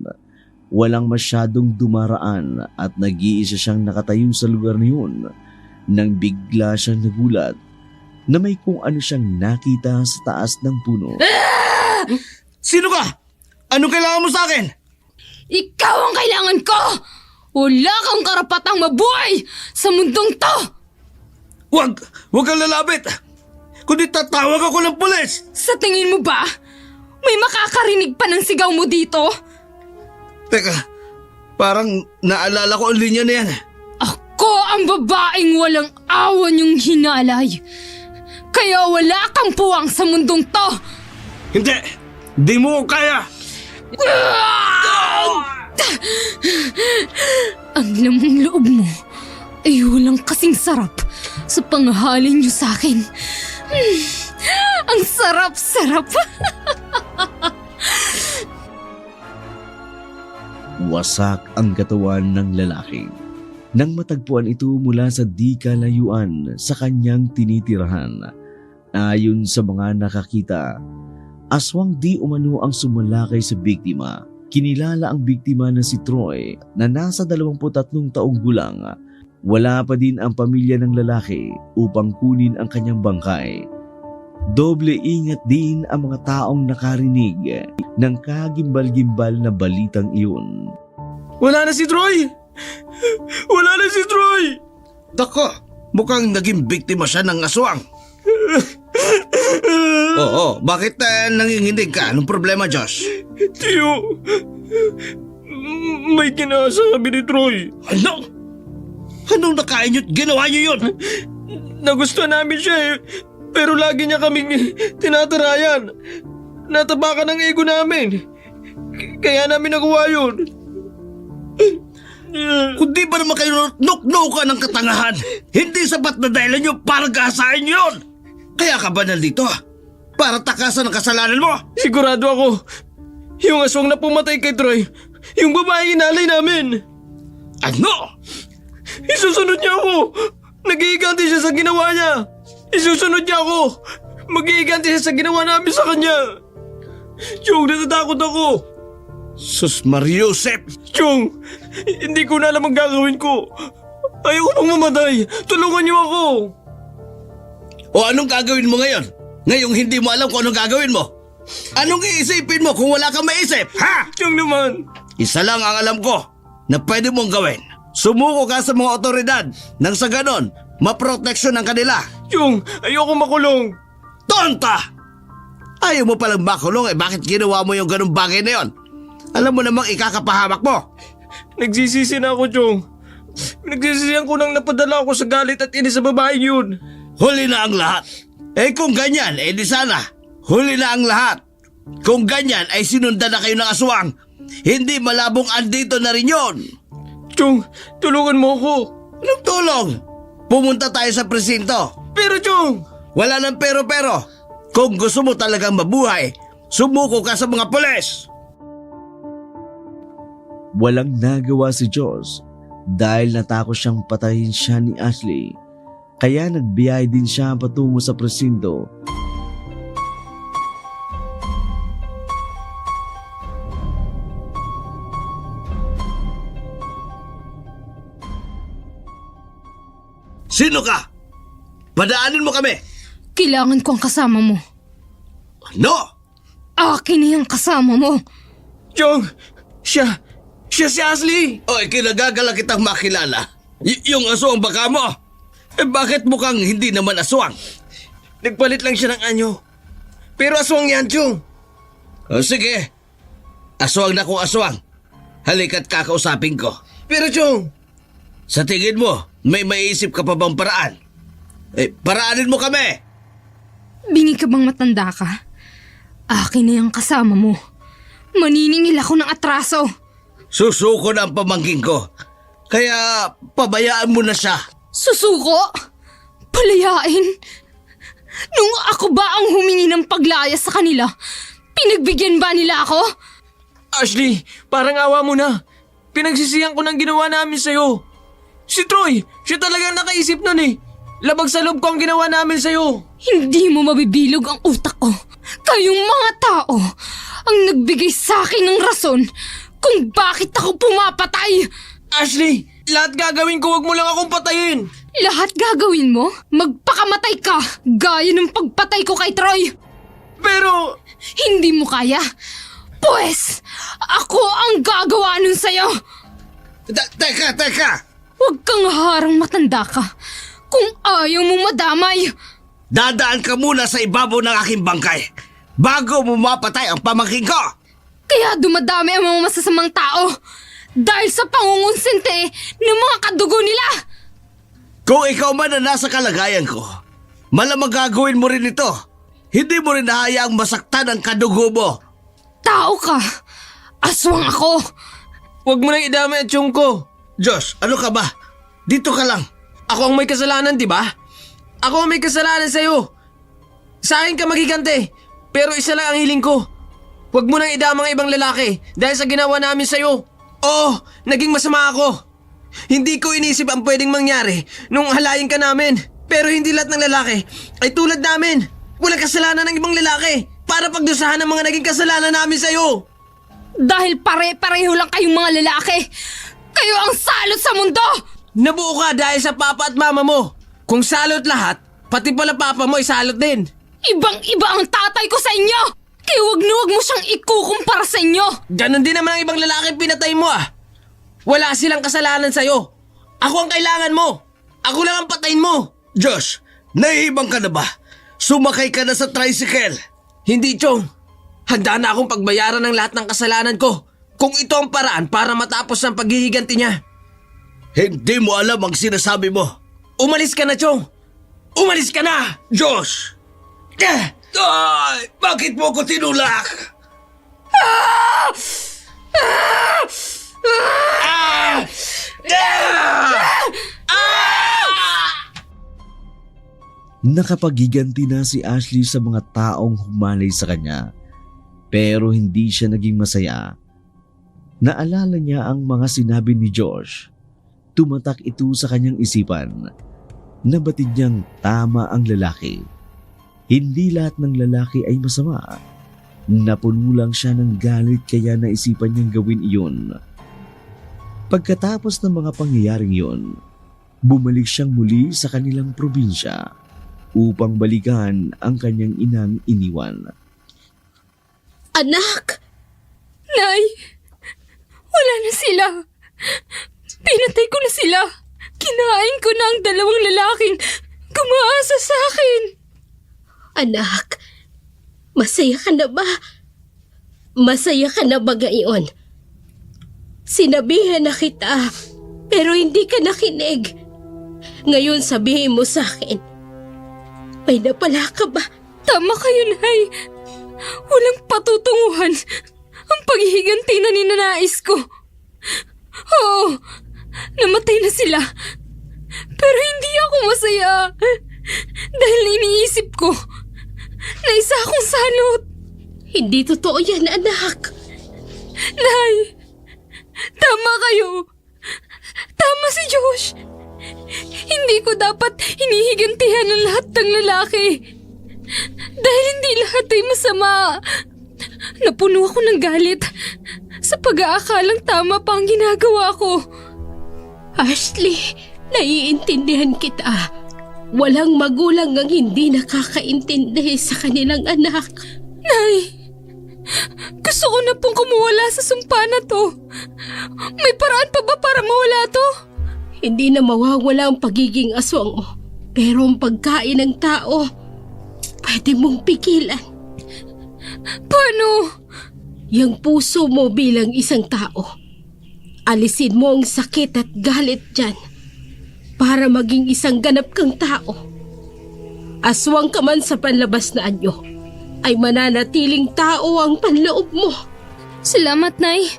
Walang masyadong dumaraan at nag-iisa siyang nakatayo sa lugar na yun nang bigla siyang nagulat na may kung ano siyang nakita sa taas ng puno. Sino ka? Ano kailangan mo sa akin? Ikaw ang kailangan ko! Wala kang karapatang mabuhay sa mundong to! Huwag kang lalapit! Kundi tatawag ako ng pulis! Sa tingin mo ba, may makakarinig pa ng sigaw mo dito? Teka, parang naalala ko ang linya na yan. Ako ang babaeng walang awan yung hinalay. Kaya wala kang puwang sa mundong to. Hindi! Di mo kaya! Ang lamang loob mo ay walang kasing sarap sa panghalin niyo sa akin. Ang sarap-sarap. Wasak ang katawan ng lalaki. Nang matagpuan ito mula sa di kalayuan sa kanyang tinitirahan. Ayon sa mga nakakita, aswang di umano ang sumalakay sa biktima. Kinilala ang biktima na si Troy na nasa 23 taong gulang. Wala pa din ang pamilya ng lalaki upang kunin ang kanyang bangkay. Doble ingat din ang mga taong nakarinig ng kagimbal-gimbal na balitang iyon. Wala na si Troy! Wala na si Troy! Dako, mukhang naging biktima siya ng aswang. Oo, bakit nanginginig ka? Anong problema, Josh? Tiyo, may kinasa kami ni Troy. Ano? Anong nakain niyo't ginawa niyo yun? Nagustuhan namin siya eh. Pero lagi niya kaming tinatarayan. Natabakan ang ego namin. Kaya namin nakuha yun. Kung di ba naman kayo nuk-nuka ng katangahan, hindi sapat na dahilan niyo para gasain yun. Kaya ka ba nandito? Para takasan ang kasalanan mo? Sigurado ako, yung aswang na pumatay kay Troy, yung babae inalay namin. Ano? Isusunod niya ako. Nag-iiganti siya sa ginawa niya. Isusunod niya ako. Mag-iiganti siya sa ginawa namin sa kanya. Chong, natatakot ako. Sus Mariusep! Chong, hindi ko na alam ang gagawin ko. Ayoko pang mamatay. Tulungan niyo ako. O anong gagawin mo ngayon? Ngayong hindi mo alam kung anong gagawin mo? Anong iisipin mo kung wala kang maisip? Ha? Chong naman. Isa lang ang alam ko na pwede mong gawin. Sumuko ka sa mga otoridad nang sa ganon, maproteksyon ang kanila. Chong, ayoko makulong. Tonta! Ayaw mo palang makulong bakit ginawa mo yung ganong bagay na yon? Alam mo namang ikakapahamak mo. Nagsisisi na ako, Chong. Nagsisisihan ko nang napadala ako sa galit at inis sa babaeng yun. Huli na ang lahat. Kung ganyan, di sana. Huli na ang lahat. Kung ganyan ay sinundan na kayo ng aswang. Hindi malabong andito na rin yon. Chong, tulungan mo ako. Anong tulong? Pumunta tayo sa presinto. Pero, Chong! Wala nang pero-pero. Kung gusto mo talagang mabuhay, sumuko ka sa mga pulis. Walang nagawa si Josh dahil natakot siyang patayin siya ni Ashley. Kaya nagbiyay din siya patungo sa presinto. Sino ka? Padaanin mo kami. Kailangan ko ang kasama mo. No! Akin na yung kasama mo. Chong, siya si Ashley. Oy, kinagagala kitang makilala. Yung aswang baka mo. Bakit mukhang hindi naman aswang? Nagpalit lang siya ng anyo. Pero aswang yan, Chong. O sige. Aswang na kung aswang. Halika't kakausapin ko. Pero, Chong, Sa tingin mo, may maiisip ka pa bang paraan? Paraanin mo kami! Bingi ka bang matanda ka? Akin na yung kasama mo. Maniningil ako ng atraso. Susuko na ang pamangking ko. Kaya pabayaan mo na siya. Susuko? Palayain? Nung ako ba ang humingi ng paglaya sa kanila, pinagbigyan ba nila ako? Ashley, parang awa mo na. Pinagsisihan ko ng ginawa namin sa'yo. Si Troy, siya talaga nakaisip nun eh. Labag sa loob ko ang ginawa namin sa'yo. Hindi mo mabibilog ang utak ko. Kayong mga tao ang nagbigay sa akin ng rason kung bakit ako pumapatay. Ashley, lahat gagawin ko, wag mo lang akong patayin. Lahat gagawin mo? Magpakamatay ka, gaya ng pagpatay ko kay Troy. Pero, Hindi mo kaya? Pues, ako ang gagawa nun sa'yo. Teka! Huwag kang harang matanda ka kung ayaw mong madamay. Dadaan ka muna sa ibabaw ng aking bangkay bago mo mapatay ang pamangking ko. Kaya dumadami ang mga masasamang tao dahil sa pangungonsente ng mga kadugo nila. Kung ikaw man na nasa kalagayan ko, malamang gagawin mo rin ito. Hindi mo rin hahayaang masaktan ang kadugo mo. Tao ka! Aswang ako! Huwag mo nang idamay ang tiyong ko. Josh, ano ka ba? Dito ka lang. Ako ang may kasalanan, di ba? Ako ang may kasalanan sa'yo. Sa akin ka magigante. Pero isa lang ang hiling ko. Huwag mo nang idamang ibang lalaki dahil sa ginawa namin sa'yo. Oo, naging masama ako. Hindi ko inisip ang pwedeng mangyari nung halayin ka namin. Pero hindi lahat ng lalaki ay tulad namin. Walang kasalanan ng ibang lalaki para pagdusahan ang mga naging kasalanan namin sa'yo. Dahil pare-pareho lang kayong mga lalaki. Kayo ang salot sa mundo! Nabuo ka dahil sa papa at mama mo. Kung salot lahat, pati pala papa mo ay salot din. Ibang-iba ang tatay ko sa inyo! Kaya wag na wag mo siyang ikukumpara sa inyo! Ganon din naman ang ibang lalaki pinatay mo ah. Wala silang kasalanan sa'yo. Ako ang kailangan mo. Ako lang ang patayin mo. Josh, nahihibang ka na ba? Sumakay ka na sa tricycle. Hindi, Chong. Handa na akong pagbayaran ng lahat ng kasalanan ko kung ito ang paraan para matapos ang paghihiganti niya. Hindi mo alam ang sinasabi mo. Umalis ka na, Chong. Umalis ka na! Josh! Ay, bakit mo ko tinulak? Nakapaghiganti na si Ashley sa mga taong humalay sa kanya, pero hindi siya naging masaya. Naalala niya ang mga sinabi ni Josh. Tumatak ito sa kanyang isipan. Nabatid niyang tama ang lalaki. Hindi lahat ng lalaki ay masama. Napuno lang siya ng galit kaya naisipan niyang gawin iyon. Pagkatapos ng mga pangyayaring iyon, bumalik siyang muli sa kanilang probinsya upang balikan ang kanyang inang iniwan. Anak! Nay! Wala na sila! Pinatay ko na sila! Kinain ko na ang dalawang lalaking gumaasa sa akin! Anak! Masaya ka na ba? Masaya ka na ba ngayon? Sinabihan na kita, pero hindi ka nakinig. Ngayon sabihin mo sa akin, may napala ka ba? Tama kayo, Nay! Walang patutunguhan ang paghihiganti na ninanais ko. Oo, namatay na sila. Pero hindi ako masaya. Dahil iniisip ko na isa akong salot. Hindi totoo yan, anak. Nay, tama kayo. Tama si Josh. Hindi ko dapat hinihigantihan ang lahat ng lalaki. Dahil hindi lahat ay masama. Napuno ako ng galit sa pag-aakalang tama pa ang ginagawa ko. Ashley, naiintindihan kita. Walang magulang ang hindi nakakaintindi sa kanilang anak. Nay, gusto ko na pong kumuwala sa sumpa na to. May paraan pa ba para mawala to? Hindi na mawawala ang pagiging aswang mo. Pero ang pagkain ng tao, pwede mong pigilan. Paano? Yung puso mo bilang isang tao. Alisin mo ang sakit at galit dyan para maging isang ganap kang tao. Aswang ka man sa panlabas na anyo, ay mananatiling tao ang panloob mo. Salamat, Nay.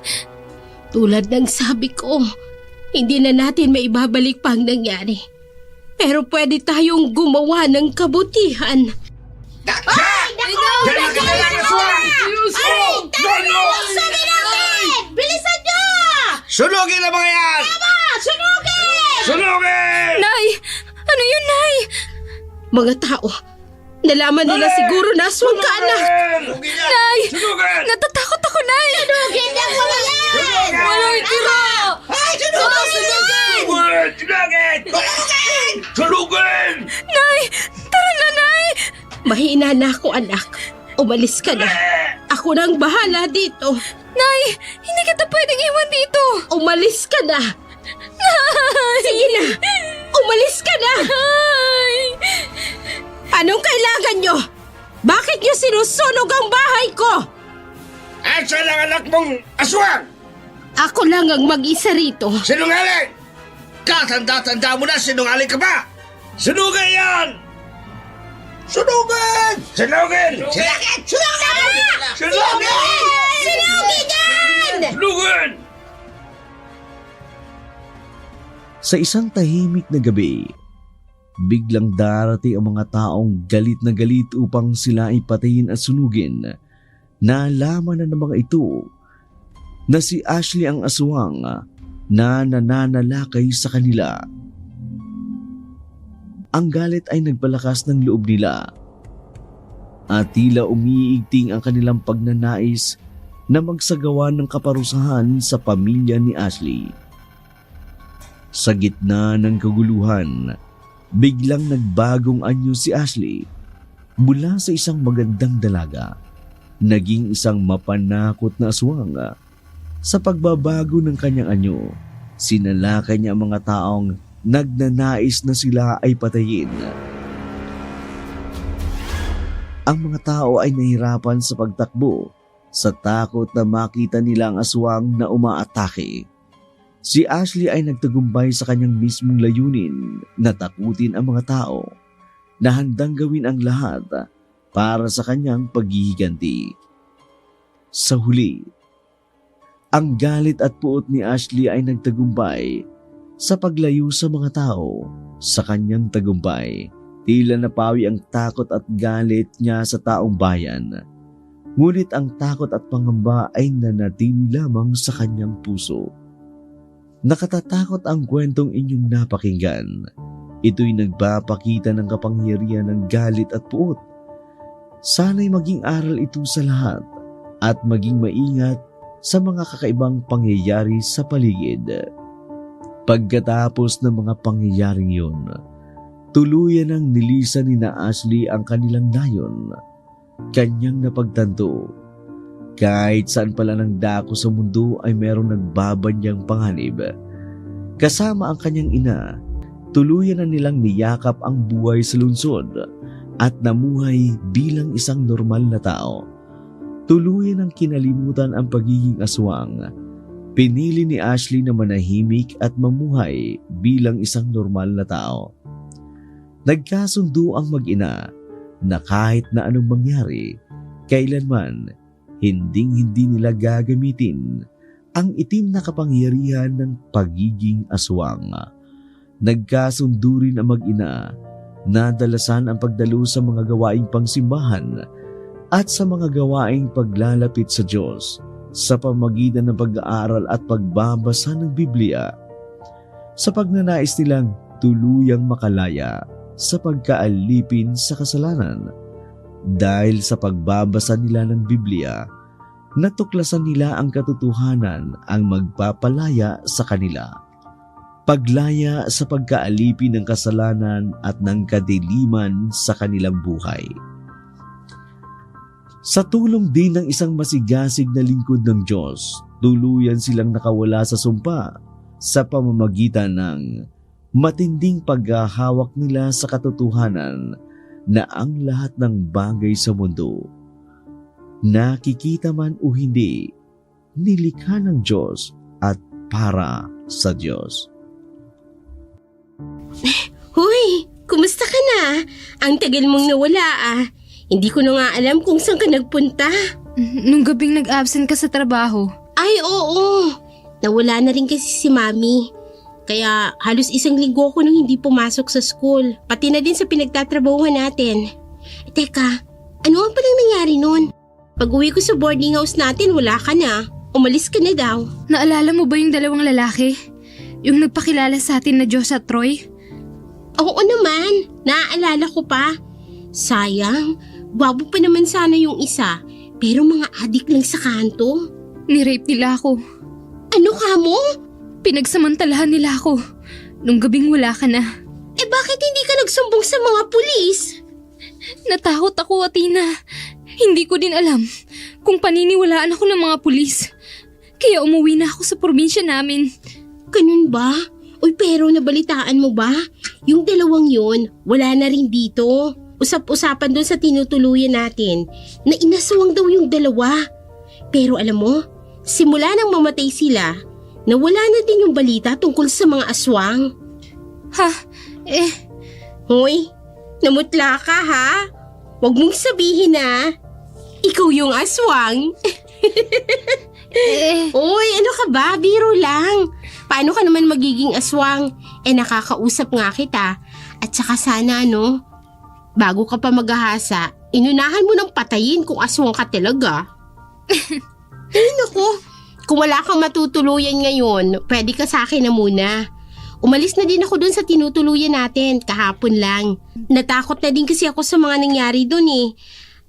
Tulad ng sabi ko, hindi na natin maibabalik pa ang nangyari. Pero pwede tayong gumawa ng kabutihan. Bilisan nyo! Sunugin na mga yan! Sunugin! Sunugin! Nay! Ano yun, Nay? Mga tao, nalaman nila siguro na aswang ka, anak. Nay! Natatakot ako, Nay! Sunugin ang mga yan! Walang itira! Ay, sunugin! Sunugin! Nay! Tara na, Nay! Mahina na ako, anak. Umalis ka na. Ako nang bahala dito. Nay! Hindi kita pwedeng iwan dito! Umalis ka na. Nay! Sige na. Umalis ka na. Nay! Anong kailangan nyo? Bakit nyo sinusunog ang bahay ko? Asa lang anak mong aswang? Ako lang ang mag-isa rito. Sinungaling! Katanda-tanda mo na, sinungaling ka ba? Sunugin yan! Sunugin! Sunugin! Sunugin! Sunugin yan! Sunugin! Sa isang tahimik na gabi, biglang darating ang mga taong galit na galit upang sila ay patayin at sunugin. Nalaman na ng mga ito na si Ashley ang aswang na nananalakay sa kanila. Ang galit ay nagpalakas ng loob nila at tila umiigting ang kanilang pagnanais na magsagawa ng kaparusahan sa pamilya ni Ashley. Sa gitna ng kaguluhan, biglang nagbagong anyo si Ashley. Mula sa isang magandang dalaga, naging isang mapanakot na aswang. Sa pagbabago ng kanyang anyo, sinalakay niya ang mga taong nagnanais na sila ay patayin. Ang mga tao ay nahirapan sa pagtakbo sa takot na makita nila ang aswang na umaatake. Si Ashley ay nagtagumpay sa kanyang mismong layunin na takutin ang mga tao na handang gawin ang lahat para sa kanyang paghihiganti. Sa huli, ang galit at puot ni Ashley ay nagtagumpay sa paglayo sa mga tao sa kanyang tagumpay. Tila napawi ang takot at galit niya sa taong bayan. Ngunit ang takot at pangamba ay nanatili lamang sa kanyang puso. Nakatatakot ang kwentong inyong napakinggan. Ito'y nagpapakita ng kapangyarihan ng galit at puot. Sana'y maging aral ito sa lahat at maging maingat sa mga kakaibang pangyayari sa paligid. Pagkatapos ng mga pangyayaring yun, tuluyan ang nilisan ni na Ashley ang kanilang dayon. Kanyang napagtanto, kahit saan pala ng dako sa mundo ay merong nagbabanyang panganib. Kasama ang kanyang ina, tuluyan na nilang niyakap ang buhay sa lungsod at namuhay bilang isang normal na tao. Tuluyan ang kinalimutan ang pagiging aswang. Pinili ni Ashley na manahimik at mamuhay bilang isang normal na tao. Nagkasundo ang mag-ina na kahit na anong mangyari, kailanman hinding-hindi nila gagamitin ang itim na kapangyarihan ng pagiging aswang. Nagkasundo rin ang mag-ina na dalasan ang pagdalo sa mga gawaing pangsimbahan at sa mga gawaing paglalapit sa Diyos sa pamamagitan ng pag-aaral at pagbabasa ng Biblia. Sa pagnanais nilang tuluyang makalaya sa pagkaalipin sa kasalanan. Dahil sa pagbabasa nila ng Biblia, natuklasan nila ang katotohanan ang magpapalaya sa kanila. Paglaya sa pagkaalipin ng kasalanan at ng kadiliman sa kanilang buhay. Sa tulong din ng isang masigasig na lingkod ng Diyos, tuluyan silang nakawala sa sumpa sa pamamagitan ng matinding paghahawak nila sa katotohanan na ang lahat ng bagay sa mundo, nakikita man o hindi, nilikha ng Diyos at para sa Diyos. Hoy, kumusta ka na? Ang tagal mong nawala ah. Hindi ko na nga alam kung saan ka nagpunta. Nung gabing nag-absent ka sa trabaho. Ay, oo. Nawala na rin kasi si Mami. Kaya halos isang linggo ako nang hindi pumasok sa school. Pati na din sa pinagtatrabahuhan natin. Teka, ano ang palang nangyari nun? Pag-uwi ko sa boarding house natin, wala ka na. Umalis ka na daw. Naalala mo ba yung dalawang lalaki? Yung nagpakilala sa atin na Diyos at Troy? Oo naman, naaalala ko pa. Sayang, gwabo pa naman sana yung isa. Pero mga adik lang sa kanto. Ni-rape nila ako. Ano ka mo? Pinagsamantalahan nila ako. Nung gabing wala ka na. Eh bakit hindi ka nagsumbong sa mga pulis? Natakot ako, Athena. Hindi ko din alam kung paniniwalaan ako ng mga pulis. Kaya umuwi na ako sa probinsya namin. Ganun ba? Uy, pero nabalitaan mo ba? Yung dalawang yun, wala na rin dito. Usap-usapan doon sa tinutuluyan natin na inaswang daw yung dalawa. Pero alam mo, simula nang mamatay sila, nawala na din yung balita tungkol sa mga aswang. Hoy, namutla ka ha? Huwag mong sabihin na ikaw yung aswang. Uy, ano ka ba? Biro lang. Paano ka naman magiging aswang? Nakakausap nga kita. At saka sana bago ka pa maghahasa, inunahan mo ng patayin kung aswang ka talaga. Naku, kung wala kang matutuluyan ngayon, pwede ka sa akin na muna. Umalis na din ako dun sa tinutuluyan natin kahapon lang. Natakot na din kasi ako sa mga nangyari dun eh.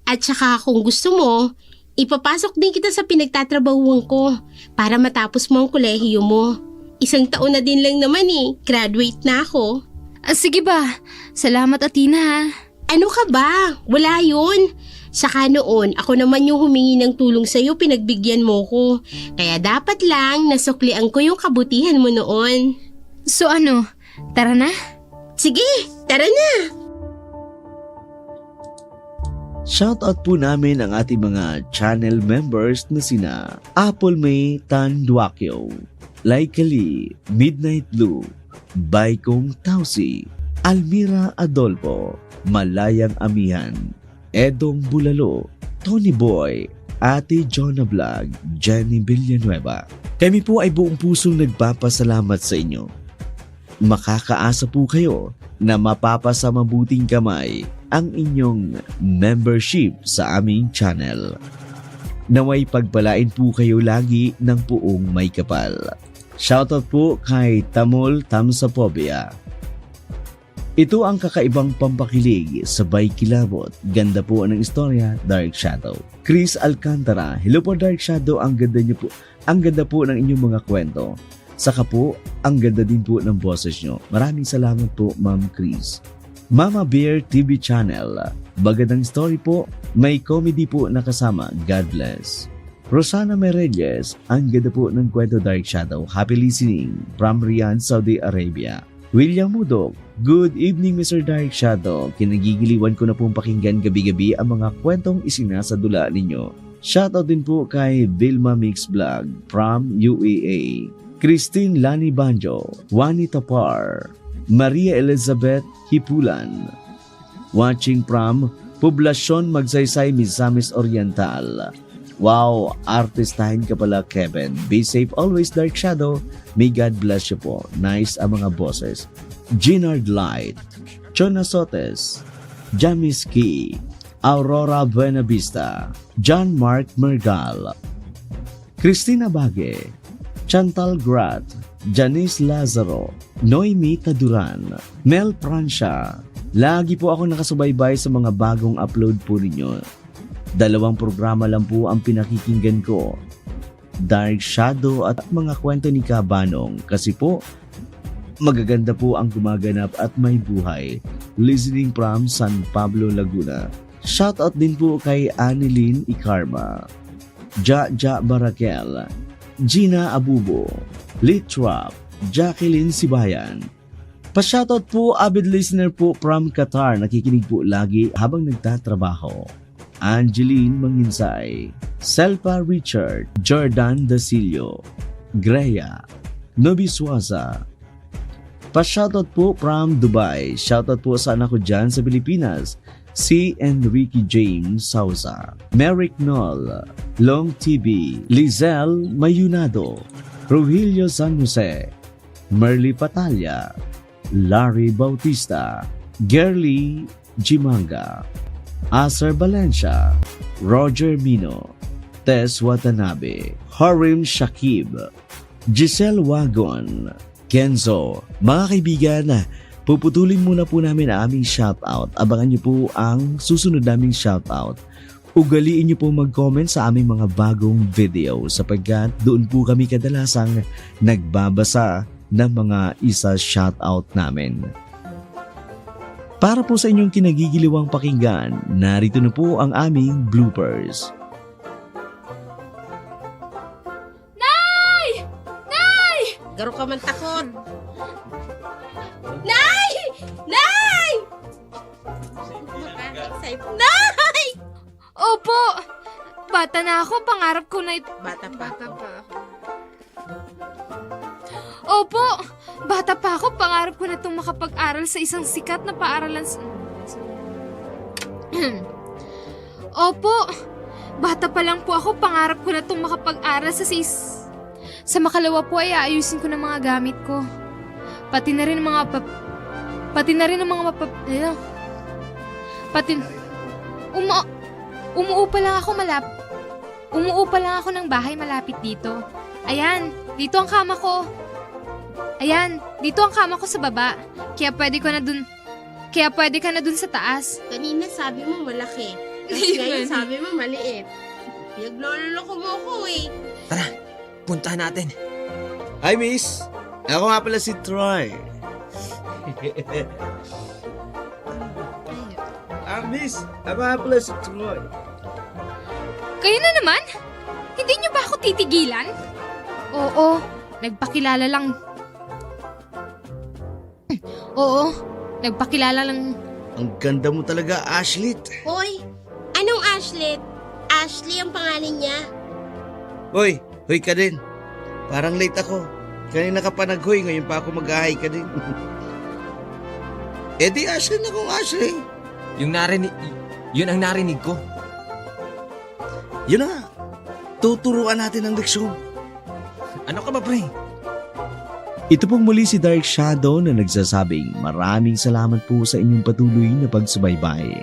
At saka kung gusto mo, ipapasok din kita sa pinagtatrabahuan ko para matapos mo ang kolehiyo mo. 1 taon na din lang naman eh, graduate na ako. Sige ba, salamat Athena ha. Ano ka ba? Wala yun. Saka noon, ako naman yung humingi ng tulong sa'yo, pinagbigyan mo ko. Kaya dapat lang nasuklian ko yung kabutihan mo noon. So tara na? Sige, tara na! Shoutout po namin ang ating mga channel members na sina Apple May Tan Duakyo, Laikali, Midnight Blue, Baikong Tausi, Almira Adolfo, Malayang Amihan, Edong Bulalo, Tony Boy, Ate Jonah Vlog, Jenny Villanueva. Kami po ay buong pusong nagpapasalamat sa inyo. Makakaasa po kayo na mapapasa mabuting kamay ang inyong membership sa aming channel. Naway pagpalain po kayo lagi ng puong may kapal. Shoutout po kay Tamol Tamsapobia. Ito ang kakaibang pampakilig, sabay kilabot. Ganda po ng istorya, Dark Shadow. Chris Alcantara, hello po Dark Shadow, ang ganda niyo po. Ang ganda po ng inyong mga kwento. Saka po, ang ganda din po ng boses nyo. Maraming salamat po, Ma'am Chris. Mama Bear TV Channel, magandang story po. May comedy po nakasama. God bless. Rosana Merelles, ang ganda po ng kwento Dark Shadow. Happy listening from Riyadh, Saudi Arabia. William Mudok, good evening Mr. Dark Shadow. Kinagigiliwan ko na pong pakinggan gabi-gabi ang mga kwentong isinasadula ninyo. Shoutout din po kay Vilma Mix Vlog from UAE. Christine Lani Banjo, Juanita Par, Maria Elizabeth Hipulan. Watching from Poblacion Magsaysay, Misamis Oriental. Wow, artistahin ka pala Kevin. Be safe always Dark Shadow. May God bless you po. Nice ang mga bosses. Ginard Light, Chona Sotes, Jamiski, Aurora Buenavista, John Mark Mergal, Christina Bage, Chantal Grat, Janice Lazaro, Noemi Taduran, Mel Francia. Lagi po ako nakasubaybay sa mga bagong upload po ninyo. 2 programa lang po ang pinakikinggan ko. Dark Shadow at mga kwento ni Kabanong kasi po magaganda po ang gumaganap at may buhay. Listening from San Pablo, Laguna. Shoutout din po kay Annilyn Icarma, Ja Barakel, Gina Abubo, Litrap, Jacqueline Sibayan. Pa-shoutout po, avid listener po from Qatar, nakikinig po lagi habang nagtatrabaho. Angeline Manginsay, Selpa Richard, Jordan Dasilio, Greya, Nobi Suaza. Pa-shoutout po from Dubai. Shoutout po sa anak ko dyan sa Pilipinas, si Enrique James Souza, Merrick Noll, Long TV, Lizelle Mayunado, Rogelio San Jose, Merly Patalya, Larry Bautista, Gerly Jimanga, Acer Valencia, Roger Mino, Tess Watanabe, Harim Shakib, Giselle Wagon, Kenzo. Mga kaibigan, puputulin muna po namin ang aming shoutout. Abangan niyo po ang susunod naming shoutout. Ugaliin niyo po mag-comment sa aming mga bagong video sapagkat doon po kami kadalasang nagbabasa ng mga isa-shoutout namin. Para po sa inyong kinagigiliwang pakinggan, narito na po ang aming bloopers. Nay! Nay! Garo ka man takot. Nay! Nay! Nay! Opo! Bata na ako, pangarap ko na ito. Bata pa. Opo! Bata pa ako, pangarap ko na itong makapag-aral sa isang sikat na paaralan sa... Opo, bata pa lang po ako, pangarap ko na itong makapag-aral sa makalawa po ay aayusin ko ng mga gamit ko. Pati na rin ang mga Umuupa lang ako ng bahay malapit dito. Ayan, dito ang kama ko. Ayan, dito ang kama ko sa baba. Kaya pwede ka na dun sa taas. Kanina sabi mo malaki. Tapos ngayon sabi mo maliit. Pinagloloko mo ko eh. Tara, puntahan natin. Hi, miss. Ako nga pala si Troy. Miss, ako nga pala si Troy. Kayo na naman? Hindi niyo ba ako titigilan? Oo, nagpakilala lang. Oo, nagpakilala lang. Ang ganda mo talaga, Ashley. Hoy, anong Ashlet? Ashley ang pangalan niya. Hoy ka din. Parang late ako. Kanina ka pa nag-hoy, ngayon pa ako mag-ahay ka din. Eh di Ashley na kung Ashley. Yun ang narinig ko. Yun na nga. Tuturuan natin ang leksyon. Ano ka ba, pre? Ito pong muli si Dark Shadow na nagsasabing maraming salamat po sa inyong patuloy na pagsubaybay.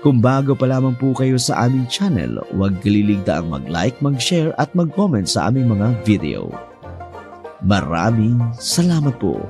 Kung bago pa lamang po kayo sa aming channel, huwag kaliligtaang mag-like, mag-share at mag-comment sa aming mga video. Maraming salamat po.